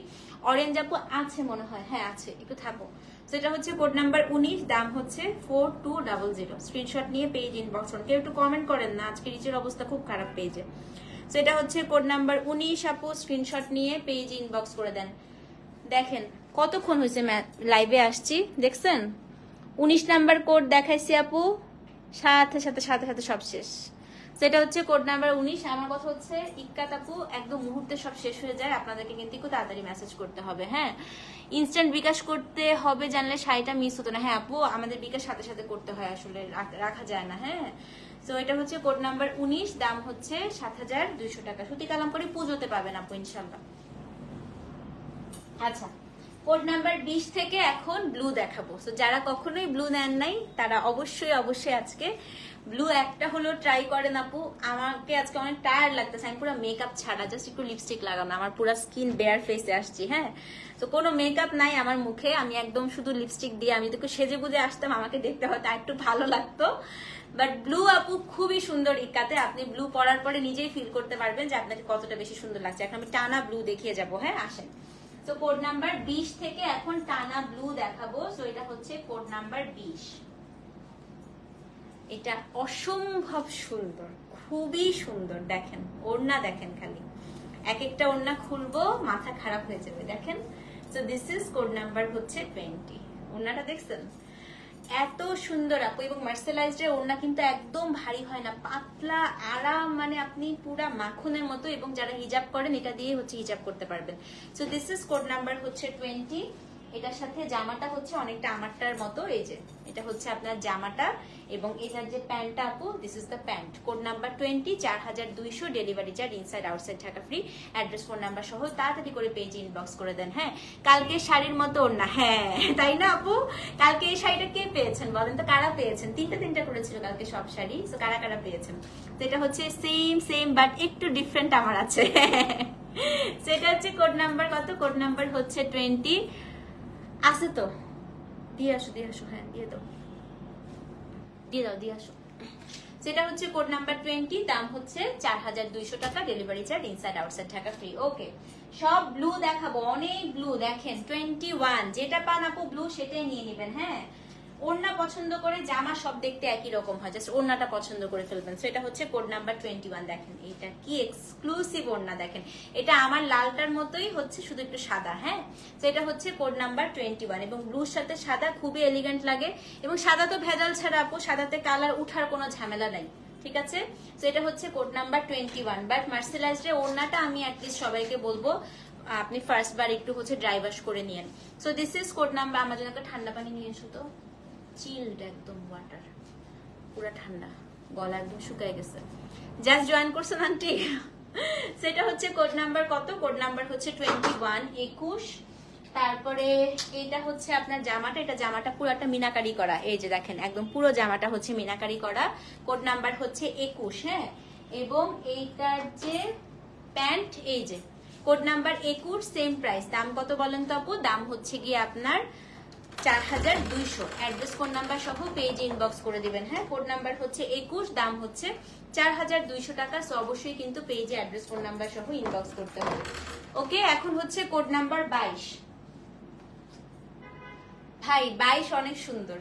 অরেঞ্জ আপু আছে মনে হয়, হ্যাঁ আছে, একটু থাকো। সেটা হচ্ছে কোড নাম্বার 19, দাম হচ্ছে 4200। স্ক্রিনশট নিয়ে পেজ ইনবক্স করুন। কেউ একটু কমেন্ট করেন না, আজকে রিচের অবস্থা খুব খারাপ পেজে। সেটা হচ্ছে কোড নাম্বার 19 আপু, স্ক্রিনশট নিয়ে পেজ ইনবক্স করে দেন। দেখেন কতক্ষণ হয়েছে লাইভে আসছি, দেখছেন? 19 নাম্বার কোড দেখাইছি আপু, সাথে সাথে সাথে সাথে সব শেষ। সেটা হচ্ছে কোড নাম্বার 19। আমার কথা হচ্ছে ইক্কাত আপু, একদম মুহূর্তে সব শেষ হয়ে যায়, আপনাদেরকে কিন্তু একটু তাড়াতাড়ি মেসেজ করতে হবে, হ্যাঁ। ইনস্ট্যান্ট বিকাশ করতে হবে জানলে শাড়িটা মিস হতো না, হ্যাঁ আপু আমাদের বিকাশ সাথে সাথে করতে হয়, আসলে রাখা যায় না, হ্যাঁ। সো এটা হচ্ছে কোড নাম্বার 19, দাম হচ্ছে 7200 টাকা। সুতি কালাম করে পুজোতে পাবেন আপু ইনশাল্লাহ। আচ্ছা, কোড নাম্বার 20 থেকে এখন ব্লু দেখাবো। সো যারা কখনোই ব্লু নেন নাই তারা অবশ্যই অবশ্যই আজকে ব্লু একটা হলো ট্রাই করেন আপু। আমাকে আজকে অনেক টায়ার্ড লাগতেছে, আমি পুরো মেকআপ ছাড়া, জাস্ট একটু লিপস্টিক লাগানো, আমার পুরো স্কিন বেয়ার ফেসে আসছি, হ্যাঁ। তো কোনো মেকআপ নাই আমার মুখে, আমি একদম শুধু লিপস্টিক দিয়ে, আমি তো সেজে বুঝে আসতাম, আমাকে দেখতে হয়তো একটু ভালো লাগতো। বাট ব্লু আপু খুবই সুন্দর ইক্কাতে, আপনি ব্লু পরার পরে নিজেই ফিল করতে পারবেন যে আপনাকে কতটা বেশি সুন্দর লাগছে। এখন আমি টানা ব্লু দেখিয়ে যাবো, হ্যাঁ আসেন। তো কোড নাম্বার 20 থেকে এখন টানা ব্লু দেখাবো। সো এটা হচ্ছে কোড নাম্বার 20। এটা অসম্ভব সুন্দর, খুবই সুন্দর। দেখেন ওড়না, দেখেন খালি এক একটা ওড়না খুলবো মাথা খারাপ হয়ে যাবে। দেখেন, so this is code number হচ্ছে 20। ওড়নাটা দেখছেন এত সুন্দর আপু, এবং মার্সেলাইজড এর ওড়না কিন্তু একদম ভারী হয় না, পাতলা আরাম, মানে আপনি পুরা মাখনের মতো। এবং যারা হিজাব করেন এটা দিয়ে হচ্ছে হিজাব করতে পারবেন। So this is code number হচ্ছে 20। এটার সাথে জামাটা হচ্ছে অনেকটা আমারটার মতো, এই যে এটা হচ্ছে আপনার জামাটা, এবং এটার যে প্যান্টটা আপু, this is the pant. Code number 20, 4200, delivery charge inside outside Dhaka free, address phone number সহ তাড়াতাড়ি করে পেজে ইনবক্স করে দেন। হ্যাঁ, কালকে শাড়ির মতো ওড়না, হ্যাঁ তাই না আপু? কালকে এই শাড়িটা কে পেয়েছেন বলেন তো, কারা পেয়েছেন? তিনটা করেছিল কালকে সব শাড়ি, সো কারা কারা পেয়েছেন? তো এটা হচ্ছে সেম বাট একটু ডিফারেন্ট আমার আছে। সেটা হচ্ছে কোড নাম্বার কত? কোড নাম্বার হচ্ছে 20। আছে তো, দিয়ে আসো, হ্যাঁ দিয়ে আসো। সেটা হচ্ছে কোড নাম্বার 20, দাম হচ্ছে 4200 টাকা, delivery charge inside outside Dhaka free. Okay, সব ব্লু দেখাবো, অনেক ব্লু। দেখেন 21, যেটা পান আপু ব্লু সেটাই নিয়ে নেবেন। হ্যাঁ, ওড়না পছন্দ করে জামা সব দেখতে একই রকম হয়, জাস্ট ওড়নাটা পছন্দ করে ফেলবেন। সো এটা হচ্ছে কোড নাম্বার 21। দেখেন এটা কি এক্সক্লুসিভ ওড়না, দেখেন এটা আমার লালটার মতোই হচ্ছে, শুধু একটু সাদা। হ্যাঁ, তো এটা হচ্ছে কোড নাম্বার 21, এবং ব্লুর সাথে সাদা খুবই এলিগেন্ট লাগে। এবং সাদা তো ভেজাল ছাড়া আপু, সাদাতে কালার উঠার কোনো ঝামেলা নাই, ঠিক আছে? তো এটা হচ্ছে কোড নাম্বার 21। বাট মার্সেলাইজড এর ওড়নাটা আমি অ্যাটলিস্ট সবাইকে বলবো আপনি ফার্স্ট বার একটু হচ্ছে ড্রাই ওয়াশ করে নিয়েন। So this is code number. আমার জন্য একটা ঠান্ডা পানি নিয়ে এসো তো, চিলড একদম ওয়াটার, পুরো ঠান্ডা, গলা একদম শুকায় গেছে। জাস্ট জয়েন করছেন আন্টি? সেটা হচ্ছে কোড নাম্বার কত? কোড নাম্বার হচ্ছে 21, 21। তারপরে এইটা হচ্ছে আপনার জামাটা, এটা জামাটা পুরোটা মিনাকারি করা, এই যে দেখেন একদম পুরো জামাটা হচ্ছে মিনাকারি করা। কোড নাম্বার হচ্ছে 21। হ্যাঁ, এবং এইটার যে প্যান্ট, এই যে কোড নাম্বার 21, সেম প্রাইস। দাম কত বলেন তো আপু? দাম হচ্ছে গিয়ে আপনার 4200, অ্যাড্রেস ফোন নাম্বার সহ পেজ ইনবক্স করে দিবেন। হ্যাঁ, কোড নাম্বার হচ্ছে 21, দাম হচ্ছে 4200 টাকা। সো অবশ্যই কিন্তু পেজে অ্যাড্রেস ফোন নাম্বার সহ ইনবক্স করতে হবে। ওকে, এখন হচ্ছে কোড নাম্বার 22। ভাই 22 অনেক সুন্দর,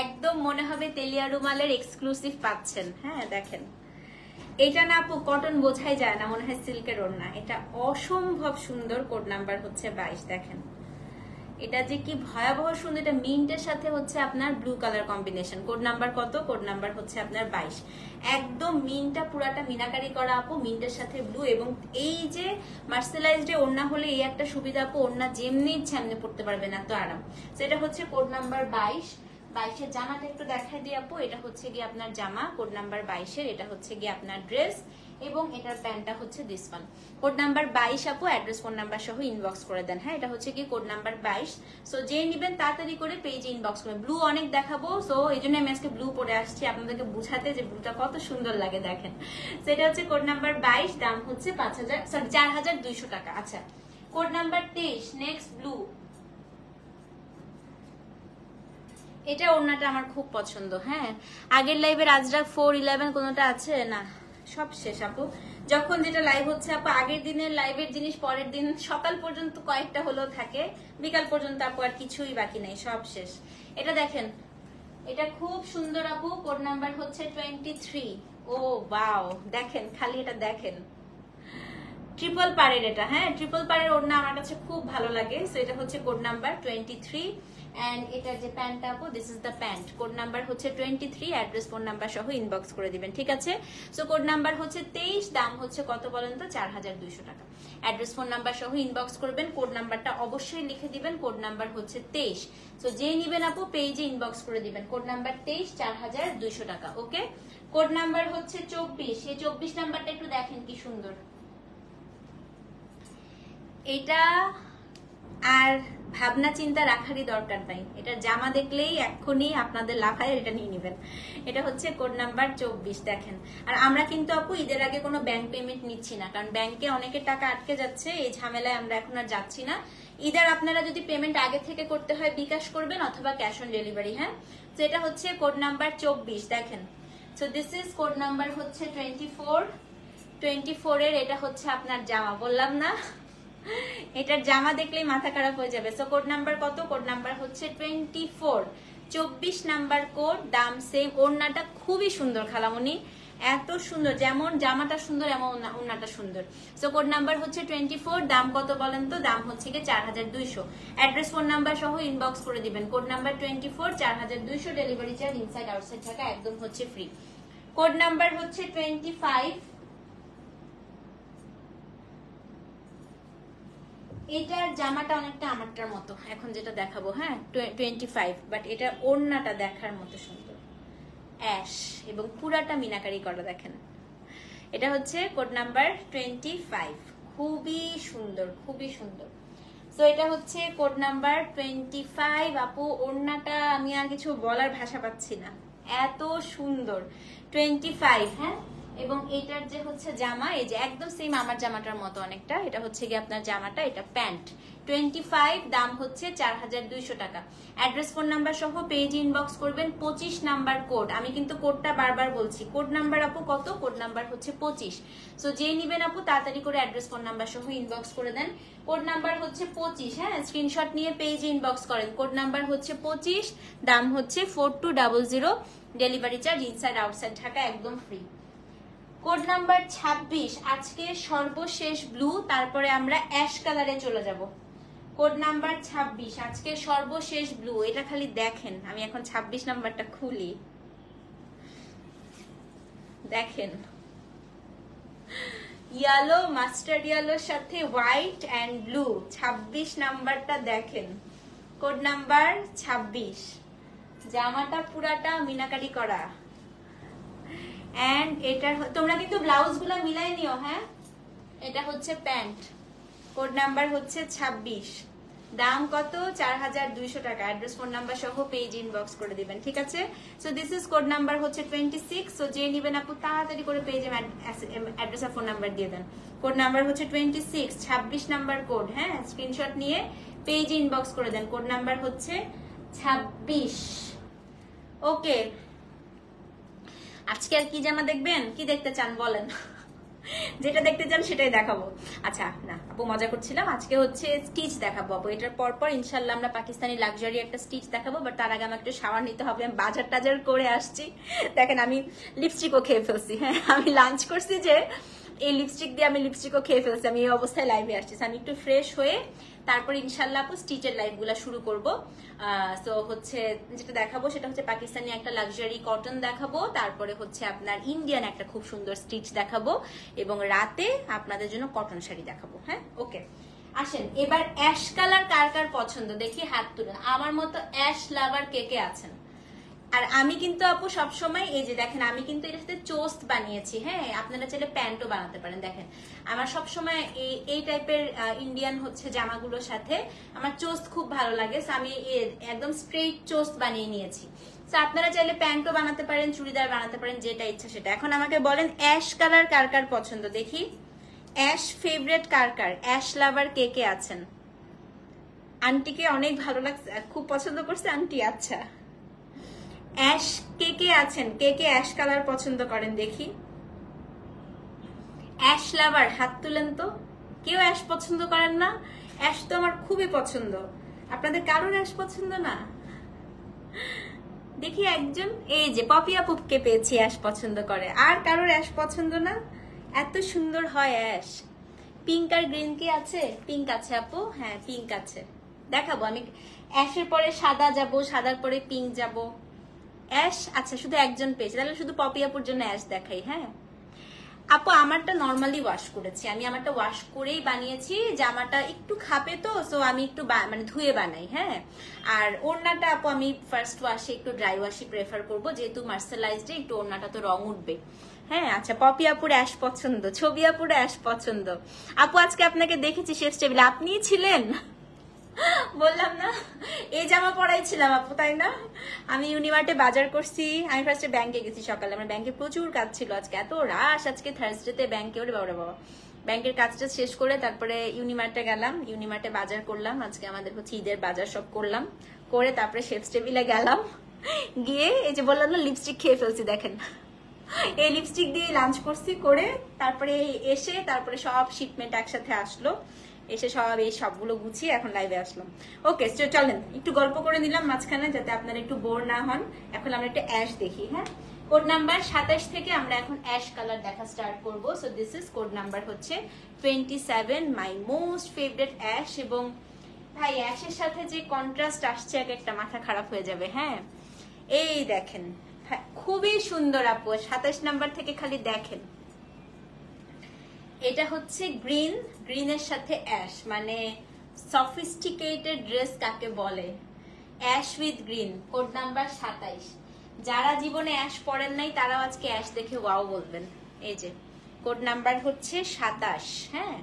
একদম মনে হবে তেলিয়া রুমালের এক্সক্লুসিভ পাচ্ছেন। হ্যাঁ দেখেন, এটা না আপু কটন বোঝাই যায় না, মনে হয় সিল্কের ওড়না। এটা অসম্ভব সুন্দর। কোড নাম্বার হচ্ছে 22। দেখেন এটা যে কি ভয়াবহ সুন্দর, এটা মিন্টের সাথে হচ্ছে আপনার blue colour combination. Code number কত? কোড নাম্বার হচ্ছে আপনার 22। একদম মিনটা পুরাটা মিনাকারি করা আপু, মিন্টের সাথে ব্লু। এবং এই যে মার্সেলাইজড ওড়না হলে এই একটা সুবিধা আপু, ওড়না যেমনি ইচ্ছে এমনি পড়তে পারবেন, এত আরাম। সেটা হচ্ছে কোড নাম্বার 22। 22-এর জামাটা একটু দেখাই দিই আপু, এটা হচ্ছে গিয়ে আপনার জামা কোড নাম্বার 22-এর, এটা হচ্ছে গিয়ে আপনার ড্রেস, এবং এটার প্যান্টটা হচ্ছে দিস ওয়ান। কোড নাম্বার 22 আপু, অ্যাড্রেস ফোন নাম্বার সহ ইনবক্স করে দেন। হ্যাঁ, এটা হচ্ছে কি কোড নাম্বার 22। সো যে নিবেন তাড়াতাড়ি করে পেজে ইনবক্স করবেন। ব্লু অনেক দেখাবো, সো এই জন্য আমি আজকে ব্লু পরে আসছি আপনাদেরকে বুঝাতে যে ব্লুটা কত সুন্দর লাগে। দেখেন, সেটা হচ্ছে কোড নাম্বার 22, দাম হচ্ছে 4200 টাকা। আচ্ছা, কোড নাম্বার 23, নেক্সট ব্লু। এটা ওড়নাটা আমার খুব পছন্দ। হ্যাঁ, আগের লাইভের আজরাক 411 কোনটা আছে না, সব শেষ আপু। যখন যেটা লাইভ হচ্ছে আপু, আগের দিনের লাইভের জিনিস পরের দিন সকাল পর্যন্ত কয়েকটা হলেও থাকে, বিকাল পর্যন্ত আপু আর কিছুই বাকি নাই, সব শেষ। এটা দেখেন, এটা খুব সুন্দর আপু। কোড নাম্বার হচ্ছে 23। ও ওয়াও, দেখেন খালি এটা দেখেন, ট্রিপল পাড়ের এটা। হ্যাঁ, ট্রিপল পাড়ের ওড়না আমার কাছে খুব ভালো লাগে। সো এটা হচ্ছে কোড নাম্বার 23, এন্ড এটার যে প্যান্টটা আপু, this is the pant. Code number হচ্ছে 23, অ্যাড্রেস ফোন নাম্বার সহ ইনবক্স করে দিবেন, ঠিক আছে? সো কোড নাম্বার হচ্ছে 23, দাম হচ্ছে কত বলেন তো? 4200 টাকা। অ্যাড্রেস ফোন নাম্বার সহ ইনবক্স করবেন, কোড নাম্বারটা অবশ্যই লিখে দিবেন। কোড নাম্বার হচ্ছে 23। সো যে নিবেন আপু পেজে ইনবক্স করে দিবেন। কোড নাম্বার 23, 4200 টাকা। ওকে, কোড নাম্বার হচ্ছে 24। এই 24 নাম্বারটা একটু দেখেন কি সুন্দর। এটা আর ভাবনা চিন্তা রাখারই দরকার নাই, এটা জামা দেখলেই এক্ষুনি আপনাদের লাফায় এটা নিয়ে নেবেন। এটা হচ্ছে কোড নাম্বার 24। দেখেন, আর আমরা কিন্তু আপু ঈদের আগে কোনো ব্যাংক পেমেন্ট নিচ্ছি না, কারণ ব্যাংকে অনেকের টাকা আটকে যাচ্ছে, এই ঝামেলায় আমরা এখন আর যাচ্ছি না। ঈদের আপনারা যদি পেমেন্ট আগে থেকে করতে হয় বিকাশ করবেন অথবা ক্যাশ অন ডেলিভারি। হ্যাঁ, তো এটা হচ্ছে কোড নাম্বার 24। দেখেন, so this is code number হচ্ছে 24 এর। এটা হচ্ছে আপনার জামা, বললাম না এটার জামা দেখলেই মাথা খারাপ হয়ে যাবে। সো কোড নাম্বার কত? কোড নাম্বার হচ্ছে 24, 24 নাম্বার কোড, দাম সেম। ওড়নাটা খুবই সুন্দর খালামণি, এত সুন্দর, যেমন জামাটা সুন্দর এমন ওড়নাটা সুন্দর। সো কোড নাম্বার হচ্ছে 24, দাম কত বলেন তো? দাম হচ্ছে কি 4200। অ্যাড্রেস ফোন নাম্বার সহ ইনবক্স করে দিবেন। Code number 24, 4200, delivery charge inside outside টাকা একদম হচ্ছে ফ্রি। কোড নাম্বার হচ্ছে 25, এটার জামাটা অনেকটা আমারটার মতো এখন যেটা দেখাবো, হ্যাঁ 25, বাট এটা ওড়নাটা দেখার মতো সুন্দর, অ্যাশ এবং পুরাটা মিনাকারি করা, দেখেন। এটা হচ্ছে কোড নাম্বার 25, খুবই সুন্দর, খুবই সুন্দর। সো এটা হচ্ছে কোড নাম্বার 25 আপু। ওড়নাটা আমি আর কিছু বলার ভাষা পাচ্ছি না, এত সুন্দর 25, হ্যাঁ। এবং এটার যে হচ্ছে জামা, এই যে একদম সেম আমার জামাটার মতো অনেকটা। এটা হচ্ছে কি আপনার জামাটা, এটা প্যান্ট। 25, দাম হচ্ছে 4200 টাকা। অ্যাড্রেস ফোন নাম্বার সহ পেজ ইনবক্স করবেন। 25 নাম্বার কোড, আমি কিন্তু কোডটা বারবার বলছি। কোড নাম্বার আপু কত? কোড নাম্বার হচ্ছে 25। সো যে নিবেন আপু তাড়াতাড়ি করে অ্যাড্রেস ফোন নাম্বার সহ ইনবক্স করে দেন। কোড নাম্বার হচ্ছে 25, হ্যাঁ, স্ক্রিনশট নিয়ে পেজ ইনবক্স করেন। কোড নাম্বার হচ্ছে 25, দাম হচ্ছে 4200, delivery charge inside outside Dhaka একদম ফ্রি। কোড নাম্বার 26, আজকে সর্বশেষ ব্লু, তারপরে আমরা অ্যাশ কালারে চলে যাব। কোড নাম্বার 26, আজকে সর্বশেষ ব্লু। এটা খালি দেখেন, আমি এখন 26 নাম্বারটা খুলি, দেখেন ইয়েলো, মাস্টার্ড ইয়েলোর সাথে হোয়াইট এন্ড ব্লু। 26 নাম্বারটা দেখেন, কোড নাম্বার 26। জামাটা পুরাটা মিনাকারি করা, এন্ড এটা তোমরা কিন্তু ব্লাউজ গুলা মিলাই নিও, হ্যাঁ। এটা হচ্ছে প্যান্ট। কোড নাম্বার হচ্ছে 26, দাম কত? 4200 টাকা। অ্যাড্রেস ফোন নাম্বার সহ পেজ ইনবক্স করে দিবেন, ঠিক আছে। So this is code number হচ্ছে 26। সো যে নিবেন আপু তাড়াতাড়ি করে পেজে অ্যাড্রেস আর ফোন নাম্বার দিয়ে দেন। কোড নাম্বার হচ্ছে 26, 26 নাম্বার কোড, হ্যাঁ। স্ক্রিনশট নিয়ে পেজ ইনবক্স করে দেন। কোড নাম্বার হচ্ছে 26। ওকে, আজকে আর কি জামা দেখবেন? কি দেখতে চান বলেন? যেটা দেখতে চান সেটাই দেখাবো। আচ্ছা না আপু, মজা করছিলাম। আজকে হচ্ছে স্টিচ দেখাবো আপু। এটার পরপর ইনশাল্লাহ আমরা পাকিস্তানি লাক্সারি একটা স্টিচ দেখাবো, বাট তার আগে আমাকে একটু শাওয়ার নিতে হবে। আমি বাজার টাজার করে আসছি। দেখেন আমি লিপস্টিকও খেয়ে ফেলছি, হ্যাঁ। আমি লাঞ্চ করছি যে এই লিপস্টিক দিয়ে আমি লিপস্টিকও খেয়ে ফেলছি। আমি এই অবস্থায় লাইভে আসছি। আমি একটু ফ্রেশ হয়ে তারপর ইনশাল্লাহ আপু স্টিচের লাইভ গুলা শুরু করবো। তো হচ্ছে যেটা দেখাবো সেটা হচ্ছে পাকিস্তানি একটা লাক্সারি কটন দেখাবো, তারপরে হচ্ছে আপনার ইন্ডিয়ান একটা খুব সুন্দর স্টিচ দেখাবো, এবং রাতে আপনাদের জন্য কটন শাড়ি দেখাবো, হ্যাঁ। ওকে, আসেন এবার অ্যাশ কালার কার কার পছন্দ দেখি, হাত তুলেন। আমার মতো অ্যাশ লাভার কে কে আছেন? আর আমি কিন্তু আপু সবসময় এই যে দেখেন, আমি কিন্তু এটার সাথে চোস্ট বানিয়েছি, হ্যাঁ। আপনারা চাইলে প্যান্টও বানাতে পারেন। দেখেন আমার সবসময় এই টাইপের ইন্ডিয়ান হচ্ছে জামাগুলোর সাথে আমার চোস্ট খুব ভালো লাগে। আমি একদম স্ট্রেইট চোস্ট বানিয়ে নিয়েছি। তো আপনারা চাইলে প্যান্টও বানাতে পারেন, চুড়িদার বানাতে পারেন, যেটা ইচ্ছা সেটা। এখন আমাকে বলেন অ্যাশ কালার কার কার পছন্দ দেখি। অ্যাশ ফেভারিট কার কার? অ্যাশ লাভার কে কে আছেন? আন্টিকে অনেক ভালো লাগছে, খুব পছন্দ করছে আন্টি। আচ্ছা, অ্যাশ কে কে আছেন? কে কে অ্যাশ কালার পছন্দ করেন দেখি। অ্যাশ লাভার হাত তুলেন তো। কেউ অ্যাশ পছন্দ করেন না? অ্যাশ তো আমার খুবই পছন্দ। আপনাদের কারোর অ্যাশ পছন্দ না? দেখি একজন, এই যে পপি আপুকে পেয়েছি অ্যাশ পছন্দ করে। আর কারোর অ্যাশ পছন্দ না? এত সুন্দর হয় অ্যাশ। পিঙ্ক আর গ্রিন কি আছে? পিঙ্ক আছে আপু, হ্যাঁ পিঙ্ক আছে, দেখাবো আমি। অ্যাশের পরে সাদা যাব, সাদার পরে পিঙ্ক যাব। অ্যাশ আচ্ছা শুধু একজন পেয়েছে, তাহলে শুধু পপি আপুর জন্য অ্যাশ দেখাই, হ্যাঁ। আপু আমারটা নর্মালি ওয়াশ করেছি, আমি আমারটা ওয়াশ করেই বানিয়েছি। জামাটা একটু খাপে তো, সো আমি একটু মানে ধুয়ে বানাই, হ্যাঁ। আর ওড়নাটা আপু আমি ফার্স্ট ওয়াশে একটু ড্রাই ওয়াশই প্রেফার করবো, যেহেতু মার্সেলাইজডে একটু ওড়নাটা তো রং উঠবে, হ্যাঁ। আচ্ছা পপি আপুর অ্যাশ পছন্দ, ছবি আপুর অ্যাশ পছন্দ। আপু আজকে আপনাকে দেখেছি শেফ টেবিলে, আপনিই ছিলেন? বললাম না এই জামা পরাই ছিলাম আপু, তাই না? আমি ইউনিমার্টে বাজার করছি। আমি ফার্স্টে ব্যাংকে গেছি সকালে, আমার ব্যাংকে প্রচুর কাজ ছিল আজকে, এত রাশ আজকে থার্সডেতে ব্যাংকে। ওরে বাবা, ব্যাংকের কাজটা শেষ করে তারপরে ইউনিমার্টে গেলাম, ইউনিমার্টে বাজার করলাম। আজকে আমাদের হচ্ছে ঈদের বাজার সব করলাম, করে তারপরে শেফ টেবিলে গেলাম, গিয়ে এই যে বললাম না লিপস্টিক খেয়ে ফেলছি, দেখেন এই লিপস্টিক দিয়ে লাঞ্চ করছি, করে তারপরে এসে তারপরে সব শিপমেন্ট একসাথে আসলো, এসে সব এই সবগুলো গুছিয়ে এখন লাইভে আসলাম। ওকে চলেন একটু গল্প করে নিলাম মাঝখানে, যাতে আপনারা একটু বোর না হন। এখন আমরা একটা অ্যাশ দেখি, হ্যাঁ। কোড নাম্বার 27 থেকে আমরা এখন অ্যাশ কালার দেখা স্টার্ট করব। So this is code number হচ্ছে 27, মাই মোস্ট ফেভারিট অ্যাশ। এবং ভাই অ্যাশের সাথে যে কন্ট্রাস্ট আসছে এক একটা মাথা খারাপ হয়ে যাবে। হ্যাঁ এই দেখেন খুবই সুন্দর আপু, 27 নাম্বার থেকে খালি দেখেন। এটা হচ্ছে গ্রিন, গ্রিনের সাথে অ্যাশ, মানে সফিস্টিকেটেড ড্রেস কাকে বলে, ash with green, code number 27। যারা জীবনে অ্যাশ পরেন নাই তারাও আজকে অ্যাশ দেখে ওয়াও বলবেন। এই যে কোড নাম্বার হচ্ছে 27। হ্যাঁ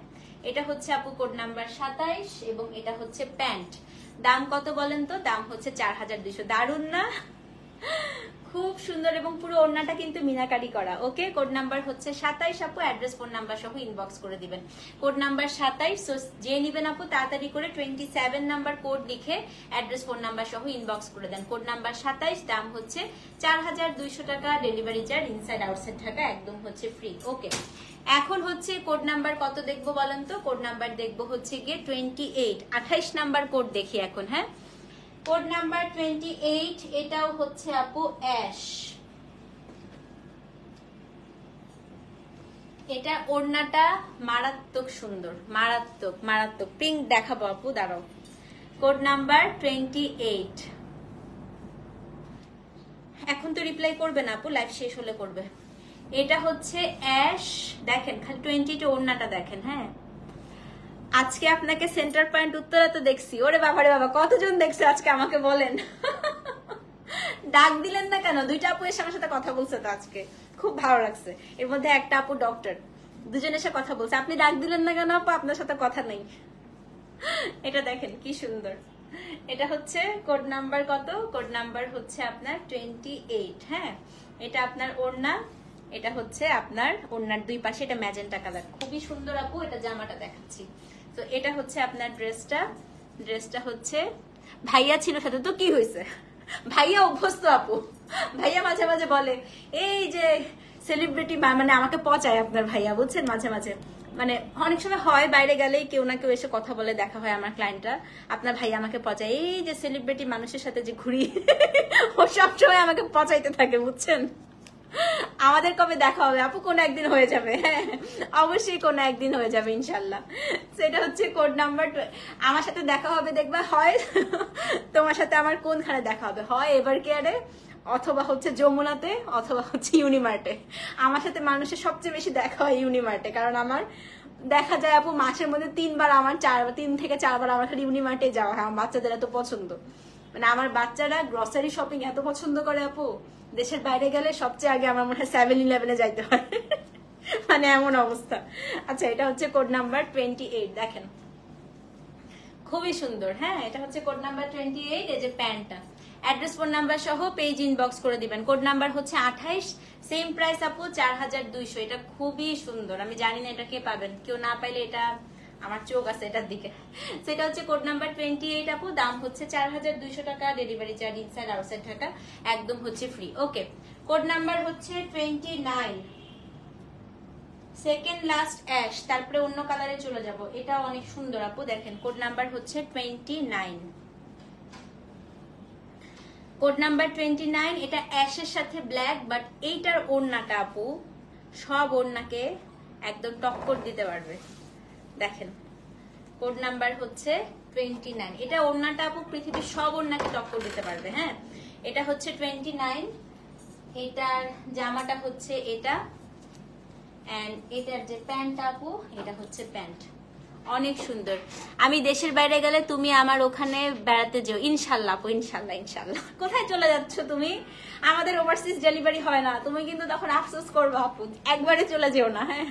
এটা হচ্ছে আপু কোড নাম্বার 27 এবং এটা হচ্ছে প্যান্ট। দাম কত বলেন তো? দাম হচ্ছে 4200। দারুন না? খুব সুন্দর এবং পুরো ওড়নাটা কিন্তু মিনাকারি করা। ওকে কোড নাম্বার হচ্ছে 27 আপু, অ্যাড্রেস ফোন নাম্বার সহ ইনবক্স করে দিবেন। Code number 27। সো যে নিবেন আপু তাড়াতাড়ি করে 27 নাম্বার কোড লিখে অ্যাড্রেস ফোন নাম্বার সহ ইনবক্স করে দেন। কোড নাম্বার 27, দাম হচ্ছে 4200 টাকা, ডেলিভারি চার্জ ইনসাইড আউটসাইড টাকা একদম হচ্ছে ফ্রি। ওকে এখন হচ্ছে কোড নাম্বার কত দেখবো বলেন তো? কোড নাম্বার দেখবো হচ্ছে গিয়ে 28, 28 নাম্বার কোড দেখি এখন। হ্যাঁ কোড নাম্বার 28, এটাও হচ্ছে আপু অ্যাশ। এটা ওড়নাটা মারাত্মক সুন্দর, মারাত্মক মারাত্মক। পিঙ্ক দেখাবো আপু, দাঁড়াও। Code number 28। এখন তো রিপ্লাই করবে না আপু, লাইভ শেষ হলে করবে। এটা হচ্ছে অ্যাশ, দেখেন খালি 20 ওড়নাটা দেখেন। হ্যাঁ আজকে আপনাকে সেন্টার পয়েন্ট উত্তরা তো দেখছি। ওরে বাবারে বাবা, কতজন দেখছে আজকে আমাকে বলেন। ডাক দিলেন না কেন? দুইটা আপু এসে আমার সাথে কথা বলছে তো আজকে, খুব ভালো লাগছে। এর মধ্যে একটা আপু ডক্টর, দুজন এসে কথা বলছে। আপনি ডাক দিলেন না কেন আপু? আপনার সাথে কথা নেই। এটা দেখেন কি সুন্দর। এটা হচ্ছে কোড নাম্বার কত? কোড নাম্বার হচ্ছে আপনার 28। হ্যাঁ এটা আপনার ওড়না, এটা হচ্ছে আপনার ওড়নার দুই পাশে এটা ম্যাজেন্টা কালার, খুবই সুন্দর আপু। এটা জামাটা দেখাচ্ছি। তো এটা হচ্ছে আপনার ড্রেসটা, ড্রেসটা হচ্ছে ভাইয়া ছিল সাথে, তো কি হয়েছে? ভাইয়া অভ্যস্ত আপু, ভাইয়া মাঝে মাঝে বলে এই যে সেলিব্রিটি, মানে আমাকে পচায় আপনার ভাইয়া, বুঝছেন? মাঝে মাঝে মানে অনেক সময় হয় বাইরে গেলেই কেউ না কেউ এসে কথা বলে, দেখা হয় আমার ক্লায়েন্টরা, আপনার ভাইয়া আমাকে পচায়, এই যে সেলিব্রিটি মানুষের সাথে যে ঘুরি, ও সবসময় আমাকে পচাইতে থাকে, বুঝছেন? আমাদের কবে দেখা হবে আপু? কোন একদিন হয়ে যাবে। হ্যাঁ অবশ্যই কোন একদিন হয়ে যাবে ইনশাল্লাহ। সেটা হচ্ছে কোড নাম্বার। আমার সাথে দেখা হবে দেখবা, হয় তোমার সাথে আমার কোনখানে দেখা হবে, হয় এভার কেয়ারে, অথবা হচ্ছে যমুনাতে, অথবা হচ্ছে ইউনিমার্টে। আমার সাথে মানুষের সবচেয়ে বেশি দেখা হয় ইউনিমার্টে, কারণ আমার দেখা যায় আপু মাসের মধ্যে 3 বার, আমার 3 থেকে 4 বার আমার খালি ইউনিমার্টে যাওয়া হয়। আমার বাচ্চাদের এত পছন্দ, মানে আমার বাচ্চারা গ্রসারি শপিং এত পছন্দ করে আপু, দেশের বাইরে গেলে সবচেয়ে আগে আমার মনে হয় 7-11-এ যাইতে হয়, মানে এমন অবস্থা। আচ্ছা এটা হচ্ছে কোড নাম্বার 28, দেখেন খুবই সুন্দর। হ্যাঁ এটা হচ্ছে কোড নাম্বার 28। এই যে প্যান্টটা, অ্যাড্রেস ফোন নাম্বার সহ পেজ ইনবক্স করে দিবেন। কোড নাম্বার হচ্ছে 28, সেম প্রাইস আপু 4200। এটা খুবই সুন্দর, আমি জানি না এটা কে পাবেন, কেউ না পাইলে এটা আমার চোখ আছে এটার দিকে। সেটা হচ্ছে কোড নাম্বার 28 আপু, দাম হচ্ছে 4200 টাকা, ডেলিভারি চার্জ ইনসাইড আউটসাইড টাকা একদম হচ্ছে ফ্রি। ওকে কোড নাম্বার হচ্ছে 29, সেকেন্ড লাস্ট অ্যাশ, তারপরে অন্য কালারে চলে যাব। এটা অনেক সুন্দর আপু, দেখেন কোড নাম্বার হচ্ছে 29, কোড নাম্বার 29। এটা অ্যাশের সাথে ব্ল্যাক, বাট এইটার ওড়নাটা আপু সব ওড়নাকে একদম টক্কর দিতে পারবে। দেখেন কোড নাম্বার হচ্ছে 29। এটা ওড়নাটা আপু পৃথিবীর সব ওড়নাকে টক্কর দিতে পারবে। হ্যাঁ এটা হচ্ছে 29। এটার জামাটা হচ্ছে এটা, এন্ড এটার যে প্যান্ট আপু, এটা হচ্ছে প্যান্ট, অনেক সুন্দর। আমি দেশের বাইরে গেলে তুমি আমার ওখানে বেড়াতে যেও ইনশাল্লাহ আপু, ইনশাল্লাহ ইনশাল্লাহ। কোথায় চলে যাচ্ছ তুমি? আমাদের ওভারসিজ ডেলিভারি হয় না, তুমি কিন্তু তখন আফসোস করবে আপু, একবারে চলে যেও না। হ্যাঁ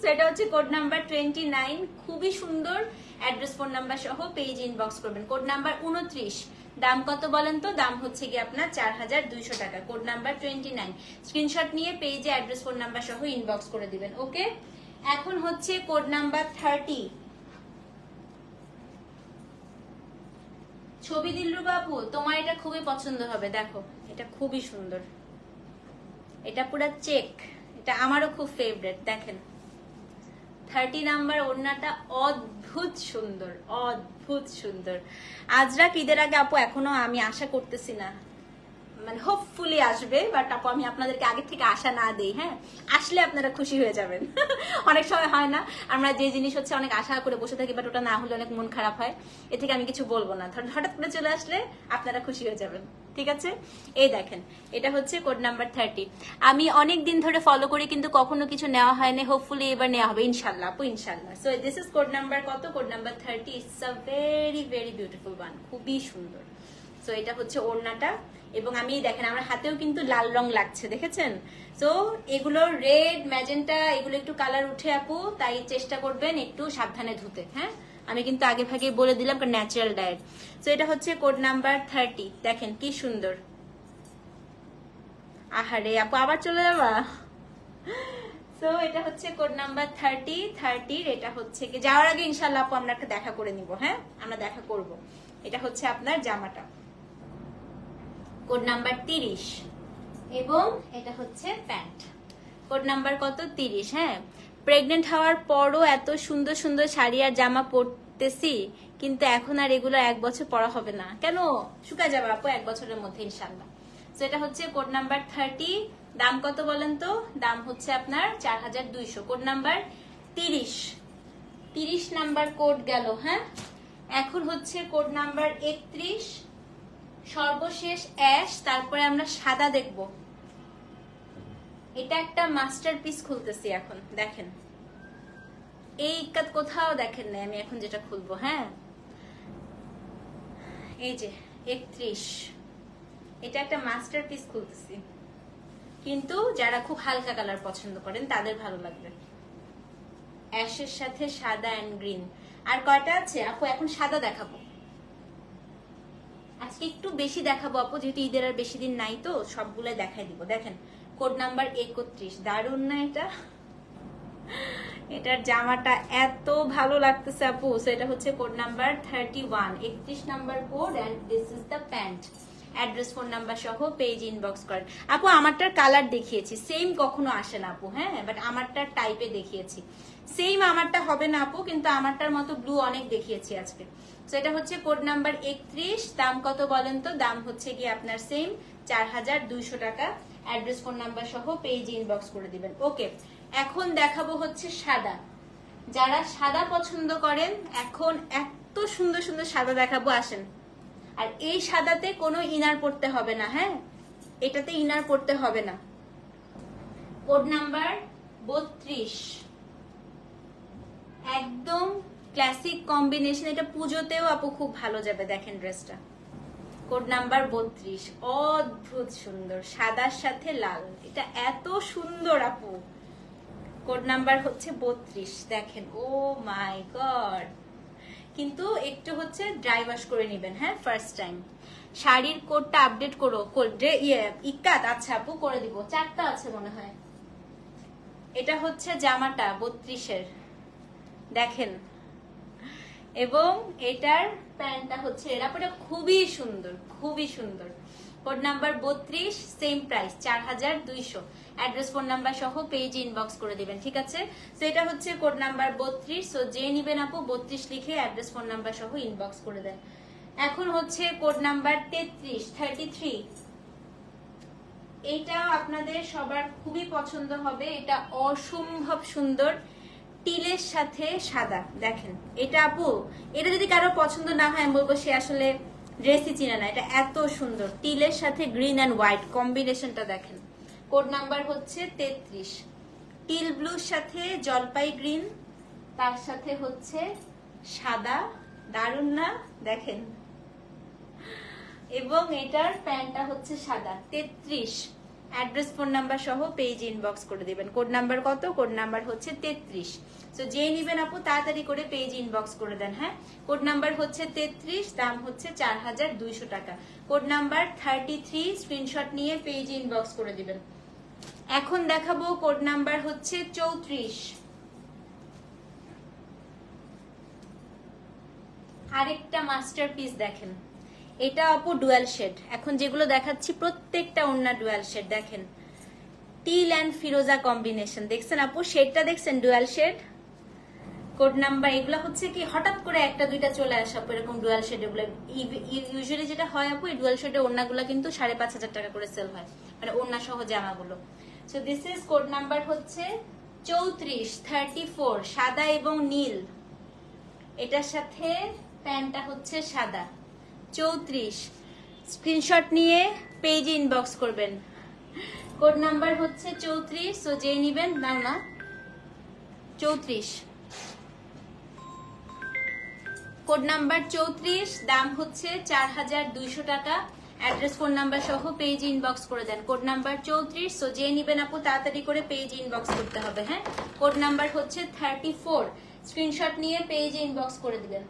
সেটা হচ্ছে কোড নাম্বার 29, খুবই সুন্দর। অ্যাড্রেস ফোন নাম্বার সহ পেজ ইনবক্স করবেন। কোড নাম্বার 29, দাম কত বলেন তো? দাম হচ্ছে কি আপনার 4200 টাকা। কোড নাম্বার 29, স্ক্রিনশট নিয়ে পেজে অ্যাড্রেস ফোন নাম্বার সহ ইনবক্স করে দিবেন। ওকে এখন হচ্ছে কোড নাম্বার 30, ছবি দিলরু বাবু, তোমার এটা খুবই পছন্দ হবে। দেখো এটা খুবই সুন্দর, এটা পুরো চেক, এটা আমারও খুব ফেভারিট। দেখেন 30 নাম্বার ওড়নাটা অদ্ভুত সুন্দর, অদ্ভুত সুন্দর। আজরাক ঈদের আগে আপু এখনো আমি আশা করতেছি না, মানে হোপফুলি আসবে, বাট আপু আমি আপনাদেরকে আগে থেকে আশা না দেই, হ্যাঁ আসলে আপনারা খুশি হয়ে যাবেন। অনেক সময় হয় না আমরা যে জিনিস হচ্ছে অনেক আশা করে বসে থাকি, বাট ওটা না হলে অনেক মন খারাপ হয়। এ থেকে আমি কিছু বলবো না, হঠাৎ করে চলে আসলে আপনারা খুশি হয়ে যাবেন, ঠিক আছে? এই দেখেন, এটা হচ্ছে কোড নাম্বার 30। আমি অনেক দিন ধরে ফলো করি কিন্তু কখনো কিছু নেওয়া হয়নি, হোপফুলি এবার নেওয়া হবে ইনশাল্লাহ আপু, ইনশাল্লাহ। So this is code number কত? Code number 30। It's a very very beautiful one, খুবই সুন্দর। সো এটা হচ্ছে ওড়নাটা, এবং আমি দেখেন আমার হাতেও কিন্তু লাল রং লাগছে, দেখেছেন? সো এগুলো রেড ম্যাজেন্টা এগুলো একটু কালার উঠে আপু, তাই চেষ্টা করবেন একটু সাবধানে ধুতে, হ্যাঁ আমি কিন্তু আগে ভাগে বলে দিলাম ন্যাচারাল ডায়েট। সো এটা হচ্ছে কোড নাম্বার 30, দেখেন কি সুন্দর। আহারে আপু আবার চলে যাবা। সো এটা হচ্ছে কোড নাম্বার 30। এটা হচ্ছে কি যাওয়ার আগে ইনশাল্লাহ আপু আমরা একটা দেখা করে নিব, হ্যাঁ আমরা দেখা করব। এটা হচ্ছে আপনার জামাটা, কোড নাম্বার 30, এবং এটা হচ্ছে প্যান্ট, কোড নাম্বার কত? 30। হ্যাঁ প্রেগনেন্ট হওয়ার পরও এত সুন্দর সুন্দর শাড়ি আর জামা পরতেছি, কিন্তু এখন আর এগুলো 1 বছর পরা হবে না কেন? শুকায় যাবে আপু 1 বছরের মধ্যে ইনশাল্লাহ। তো এটা হচ্ছে কোড নাম্বার 30। দাম কত বলেন তো? দাম হচ্ছে আপনার 4200। কোড নাম্বার 30 নাম্বার কোড গেল। হ্যাঁ এখন হচ্ছে কোড নাম্বার 31, সর্বশেষ অ্যাশ, তারপরে আমরা সাদা দেখব। এটা একটা মাস্টারপিস খুলতেছি এখন, দেখেন এই কাজ কোথাও দেখেন না আমি এখন যেটা খুলবো। হ্যাঁ এই যে 31, এটা একটা মাস্টারপিস খুলতেছি, কিন্তু যারা খুব হালকা কালার পছন্দ করেন তাদের ভালো লাগবে। অ্যাশের সাথে সাদা এন্ড গ্রিন। আর কয়টা আছে আপু? এখন সাদা দেখাবো, আজকে একটু বেশি দেখাবো আপু, যেহেতু ঈদের আর বেশি দিন নাই তো সবগুলো দেখাই দিব। দেখেন কোড নাম্বার 31, দারুন না এটা? এটার জামাটা এত ভালো লাগতেছে আপু। সো এটা হচ্ছে code number 31, 31 number code, and this is the pant. Address phone number সহ পেজ ইনবক্স করেন আপু। আমারটার কালার দেখিয়েছি, সেম কখনো আসে না আপু, হ্যাঁ বাট আমারটার টাইপে দেখিয়েছি। সেম আমারটা হবে না আপু, কিন্তু আমারটার মতো ব্লু অনেক দেখিয়েছি আজকে। তো এটা হচ্ছে কোড নাম্বার 31। দাম কত বলেন তো? দাম হচ্ছে কি আপনার সেম 4200 টাকা। অ্যাড্রেস ফোন নাম্বার সহ পেজ ইনবক্স করে দিবেন। ওকে এখন দেখাবো হচ্ছে সাদা। যারা সাদা পছন্দ করেন এখন এত সুন্দর সুন্দর সাদা দেখাবো, আসেন। আর এই সাদাতে কোনো ইনার পড়তে হবে না, হ্যাঁ এটাতে ইনার পড়তে হবে না। কোড নাম্বার 32, একদম ক্লাসিক কম্বিনেশন, এটা পুজোতেও আপু খুব ভালো যাবে। দেখেন ড্রেসটা, কোড নাম্বার 32, অদ্ভুত সুন্দর, সাদার সাথে লাল, এটা এত সুন্দর আপু। কোড নাম্বার হচ্ছে 32, দেখেন ও মাই গড। কিন্তু একটু হচ্ছে ড্রাই ওয়াশ করে নেবেন, হ্যাঁ ফার্স্ট টাইম। শাড়ির কোডটা আপডেট করো, ইকাত আচ্ছা আপু করে দিব, 4টা আছে মনে হয়। এটা হচ্ছে জামাটা 32-এর, দেখেন, এবং এটার প্যান্টটা হচ্ছে এরাপরে, খুবই সুন্দর খুবই সুন্দর। Code number 32, same price 4200। Address phone number সহ পেজ ইনবক্স করে দিবেন, ঠিক আছে? সো এটা হচ্ছে কোড নাম্বার 32। সো যে নিবেন আপু 32 লিখে অ্যাড্রেস ফোন নাম্বার সহ ইনবক্স করে দেন। এখন হচ্ছে কোড নাম্বার 33। এটা আপনাদের সবার খুবই পছন্দ হবে, এটা অসম্ভব সুন্দর, টিলের সাথে সাদা। দেখেন এটা আপু, এটা যদি কারো পছন্দ না হয় আমি বলবো সে আসলে ড্রেসই চিনে না। এটা এত সুন্দর, টিলের সাথে গ্রিন এন্ড হোয়াইট কম্বিনেশনটা দেখেন। কোড নাম্বার হচ্ছে 33, টিল ব্লুর সাথে জলপাই গ্রিন, তার সাথে হচ্ছে সাদা, দারুন না? দেখেন, এবং এটার প্যান্টটা হচ্ছে সাদা। 33, অ্যাড্রেস ফোন নাম্বার সহ পেজ ইনবক্স করে দিবেন। কোড নাম্বার কত? কোড নাম্বার হচ্ছে 33। সো যে নিবেন আপু তাড়াতাড়ি করে পেজ ইনবক্স করে দেন, হ্যাঁ কোড নাম্বার হচ্ছে 33, দাম হচ্ছে 4200 টাকা। কোড নাম্বার 33, স্ক্রিনশট নিয়ে পেজ ইনবক্স করে দিবেন। এখন দেখাবো কোড নাম্বার হচ্ছে 34, আরেকটা মাস্টারপিস। দেখেন এটা আপু ডুয়াল শেড, এখন যেগুলো দেখাচ্ছি প্রত্যেকটা ওড়না ডুয়াল শেড। দেখেন টিল এন্ড ফিরোজা কম্বিনেশন, দেখছেন আপু শেডটা দেখছেন? ডুয়াল শেড, কোড নাম্বার এগুলো হচ্ছে কি হঠাৎ করে একটা দুইটা চলে আসে আপু, এরকম ডুয়াল শেড। এগুলো ইউজুয়ালি যেটা হয় আপু, এই ডুয়াল শেডের ওড়নাগুলো কিন্তু 5,500 টাকা করে সেল হয়, মানে ওড়না সহ জামাগুলো। So this is code number হচ্ছে 34 সাদা এবং নীল, এটার সাথে প্যান্টটা হচ্ছে সাদা। 34 স্ক্রিনশট নিয়ে পেজে ইনবক্স করবেন। কোড নাম্বার হচ্ছে 34। সো যে নিবেন নাও না 34, কোড নাম্বার 34, দাম হচ্ছে 4,200 টাকা। অ্যাড্রেস ফোন নাম্বার সহ পেজ ইনবক্স করে দেন। Code number 34। সো যে নিবেন আপু তাড়াতাড়ি করে পেজ ইনবক্স করতে হবে। হ্যাঁ, কোড নাম্বার হচ্ছে 34, স্ক্রিনশট নিয়ে পেজ ইনবক্স করে দিবেন।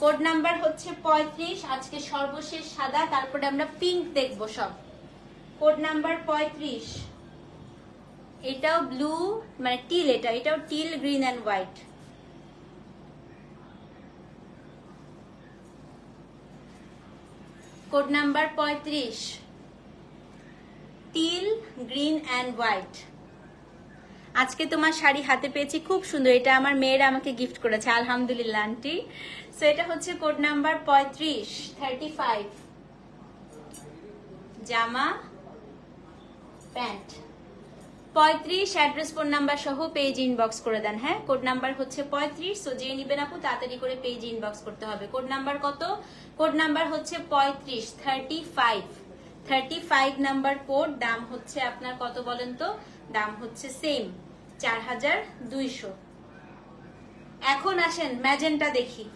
কোড নাম্বার হচ্ছে 35, আজকে সর্বশেষ সাদা, তারপরে আমরা পিঙ্ক দেখবো সব। কোড নাম্বার 35, এটাও ব্লু মানে টিল, এটাও teal, green and white. Code number 35, teal, green and white. আজকে তোমার শাড়ি হাতে পেয়েছি, খুব সুন্দর। এটা আমার মেয়েরা আমাকে গিফট করেছে, আলহামদুলিল্লাহ আন্টি। সো এটা হচ্ছে কোড নাম্বার 35, 35 জামা প্যান্ট। 35 অ্যাড্রেস ফোন নাম্বার সহ পেজ ইনবক্স করে দেন। হ্যাঁ, কোড নাম্বার হচ্ছে 35। সো যে নিবেন আপু তাড়াতাড়ি করে পেজ ইনবক্স করতে হবে। কোড নাম্বার কত? কোড নাম্বার হচ্ছে 35, 35 নাম্বার কোড। দাম হচ্ছে আপনার কত বলেন তো? দাম হচ্ছে সেম 4,200। এখন আসেন ম্যাজেন্টা দেখি।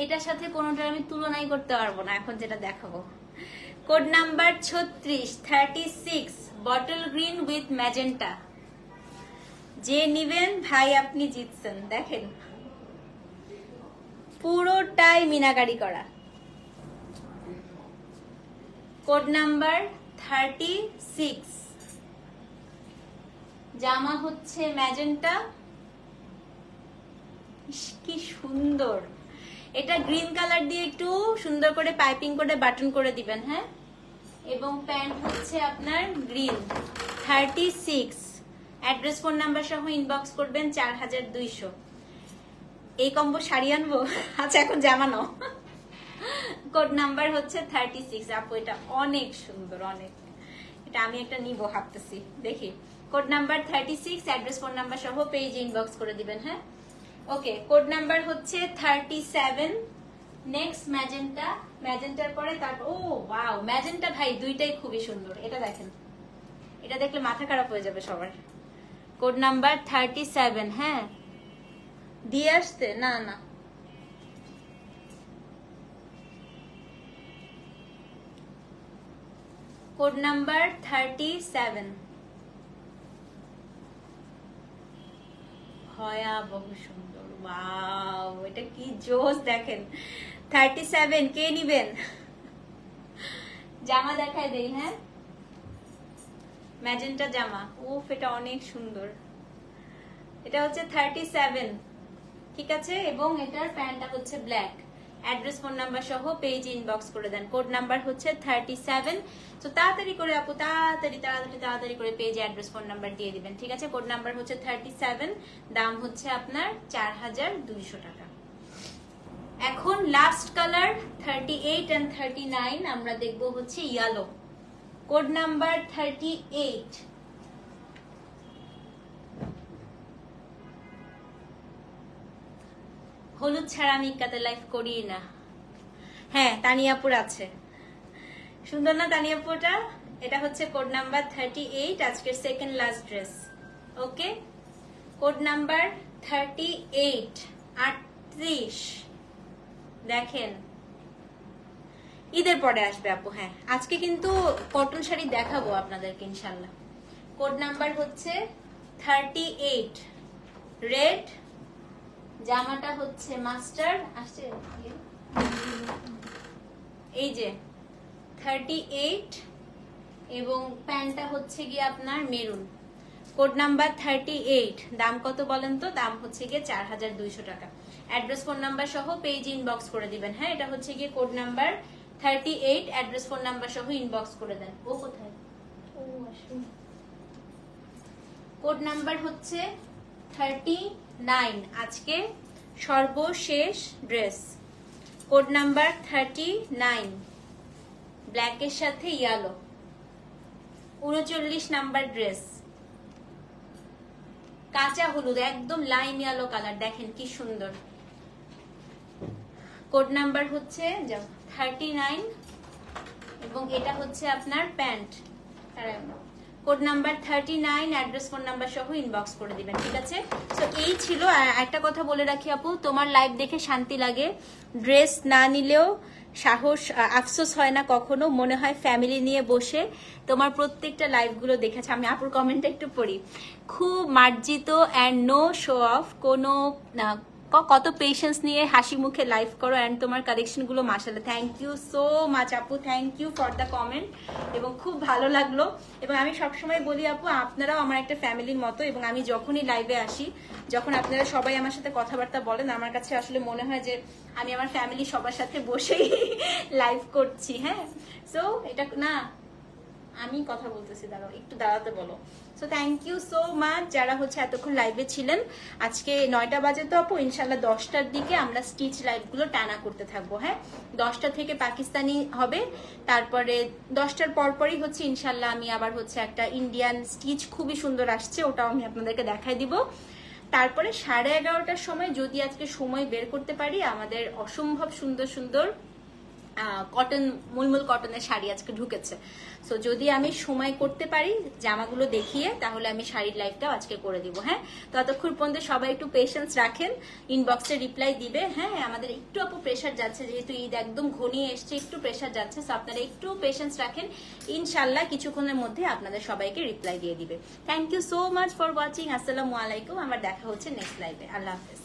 এটার সাথে কোনোটার আমি তুলনাই করতে পারবো না এখন যেটা দেখাবো। Code number 36, 36 bottle green with magenta. যে নিবেন ভাই আপনি জিতছেন। দেখেন পুরোটাই মিনাকারি করা। কোড নাম্বার 36, জামা হচ্ছে ম্যাজেন্টা। কি সুন্দর! এটা গ্রিন কালার দিয়ে একটু সুন্দর করে পাইপিং করে বাটন করে দিবেন। হ্যাঁ, এবং প্যান্ট হচ্ছে আপনার গ্রিন। 36 অ্যাড্রেস ফোন নাম্বার সহ ইনবক্স করবেন। 4,200। এই কম্বো শাড়ি আনবো? আচ্ছা এখন জামানো। কোড নাম্বার হচ্ছে 36। আপু এটা অনেক সুন্দর, অনেক। এটা আমি একটা নিব ভাবতেছি, দেখি। Code number 36, address phone number সহ পেজ ইনবক্স করে দিবেন। হ্যাঁ, ওকে। কোড নাম্বার হচ্ছে 37। নেক্সট ম্যাজেন্টা, ম্যাজেন্টার পরে তারপর ও ওয়াও, ম্যাজেন্টা ভাই দুইটাই খুবই সুন্দর। এটা দেখেন, এটা দেখলে মাথা খারাপ হয়ে যাবে সবার। Code number 37। হ্যাঁ, দিয়ে আসতে না না, কোড নাম্বার 37, ভয়াবহ সুন্দর। ওয়াও, এটা কি জোস! দেখেন 37 কে নিবেন? জামা দেখায় দেই। হ্যাঁ, ম্যাজেন্টা জামা। উফ, এটা অনেক সুন্দর। এটা হচ্ছে 37, ঠিক আছে। এবং এটার প্যান্টটা হচ্ছে ব্ল্যাক। অ্যাড্রেস ফোন নাম্বার সহ পেজ ইনবক্স করে দেন। কোড নাম্বার হচ্ছে 37। তো তাড়াতাড়ি করে আপু তাড়াতাড়ি করে পেজ অ্যাড্রেস ফোন নাম্বার দিয়ে দিবেন, ঠিক আছে। কোড নাম্বার হচ্ছে 37, দাম হচ্ছে আপনার 4,200 টাকা। এখন লাস্ট কালার 38 এন্ড 39 আমরা দেখবো হচ্ছে ইয়েলো। কোড নাম্বার 38, হলুদ ছাড়া আমি কাতে লাইফ করি না। হ্যাঁ, তানিয়াপুর আছে। সুন্দর না তানিয়াপুরটা? এটা হচ্ছে কোড নাম্বার 38, আজকের সেকেন্ড লাস্ট ড্রেস। ওকে, কোড নাম্বার 38, 38 দেখেন। ঈদের পরে আসবে আপু। হ্যাঁ, আজকে কিন্তু কটন শাড়ি দেখাবো আপনাদেরকে ইনশাল্লাহ। কোড নাম্বার হচ্ছে 38, রেড, জামাটা হচ্ছে মাস্টার্ড আসছে, এই যে 38, এবং প্যান্টটা হচ্ছে গিয়ে আপনার মেরুন। কোড নাম্বার 38, দাম কত বলেন তো? দাম হচ্ছে গিয়ে 4,200 টাকা। অ্যাড্রেস ফোন নাম্বার সহ পেজ ইনবক্স করে দিবেন। হ্যাঁ, এটা হচ্ছে গিয়ে code number 38, address phone number সহ ইনবক্স করে দেন। ও কোথায়? ও কোড নাম্বার হচ্ছে 39, আজকে সর্বশেষ ড্রেস। কোড নাম্বার 39, ব্ল্যাকের সাথে ইয়েলো, 39 নাম্বার ড্রেস, কাঁচা হলুদ, একদম লাইম ইয়েলো কালার, দেখেন কি সুন্দর। কোড নাম্বার হচ্ছে 39 এবং এটা হচ্ছে আপনার pant. Code number 39, address phone number সহ ইনবক্স করে দিবেন, ঠিক আছে? তো এই ছিল। একটা কথা বলে রাখি আপু, তোমার লাইভ দেখে শান্তি লাগে, ড্রেস না নিলেও সাহস আফসোস হয় না কখনো, মনে হয় ফ্যামিলি নিয়ে বসে তোমার প্রত্যেকটা লাইভগুলো দেখেছে। আমি আপুর কমেন্টটা একটু পড়ি। খুব মার্জিত অ্যান্ড নো শো অফ, কোনো কত পেশেন্স নিয়ে হাসি মুখে লাইভ করো, অ্যান্ড তোমার কালেকশনগুলো মাশাআল্লাহ। থ্যাংক ইউ সো মাচ আপু, thank you for the comment, এবং খুব ভালো লাগলো। এবং আমি সবসময় বলি আপু, আপনারাও আমার একটা ফ্যামিলির মতো, এবং আমি যখনই লাইভে আসি, যখন আপনারা সবাই আমার সাথে কথাবার্তা বলেন, আমার কাছে আসলে মনে হয় যে আমি আমার ফ্যামিলি সবার সাথে বসেই লাইভ করছি। হ্যাঁ, সো এটা না, আমি কথা বলতেছি, দাঁড়াও একটু দাঁড়াতে বলো। So thank you so much যারা হচ্ছে এতক্ষণ লাইভে ছিলেন। আজকে 9টা বাজে তো আপু, ইনশাল্লাহ 10টার দিকে আমরা স্টিচ লাইভগুলো টানা করতে থাকবো। হ্যাঁ, 10টা থেকে পাকিস্তানি হবে, তারপরে 10টার পরপরই হচ্ছে ইনশাল্লাহ আমি আবার হচ্ছে একটা ইন্ডিয়ান স্টিচ খুবই সুন্দর আসছে, ওটাও আমি আপনাদেরকে দেখাই দিব। তারপরে 11:30টার সময় যদি আজকে সময় বের করতে পারি, আমাদের অসম্ভব সুন্দর সুন্দর কটন, মুলমুল কটনের শাড়ি আজকে ঢুকেছে। সো যদি আমি সময় করতে পারি জামাগুলো দেখিয়ে, তাহলে আমি শাড়ির লাইভটাও আজকে করে দিব। হ্যাঁ, ততক্ষণ পর্যন্ত সবাই একটু পেশেন্স রাখেন, ইনবক্সে রিপ্লাই দিবে। হ্যাঁ, আমাদের একটু আপু প্রেশার যাচ্ছে, যেহেতু ঈদ একদম ঘনিয়ে এসছে, একটু প্রেশার যাচ্ছে। সো আপনারা একটু পেশেন্স রাখেন, ইনশাল্লাহ কিছুক্ষণের মধ্যে আপনাদের সবাইকে রিপ্লাই দিয়ে দিবে। Thank you so much for watching. আসসালামু আলাইকুম, আবার দেখা হচ্ছে নেক্সট লাইভে। আল্লাহ হাফেজ।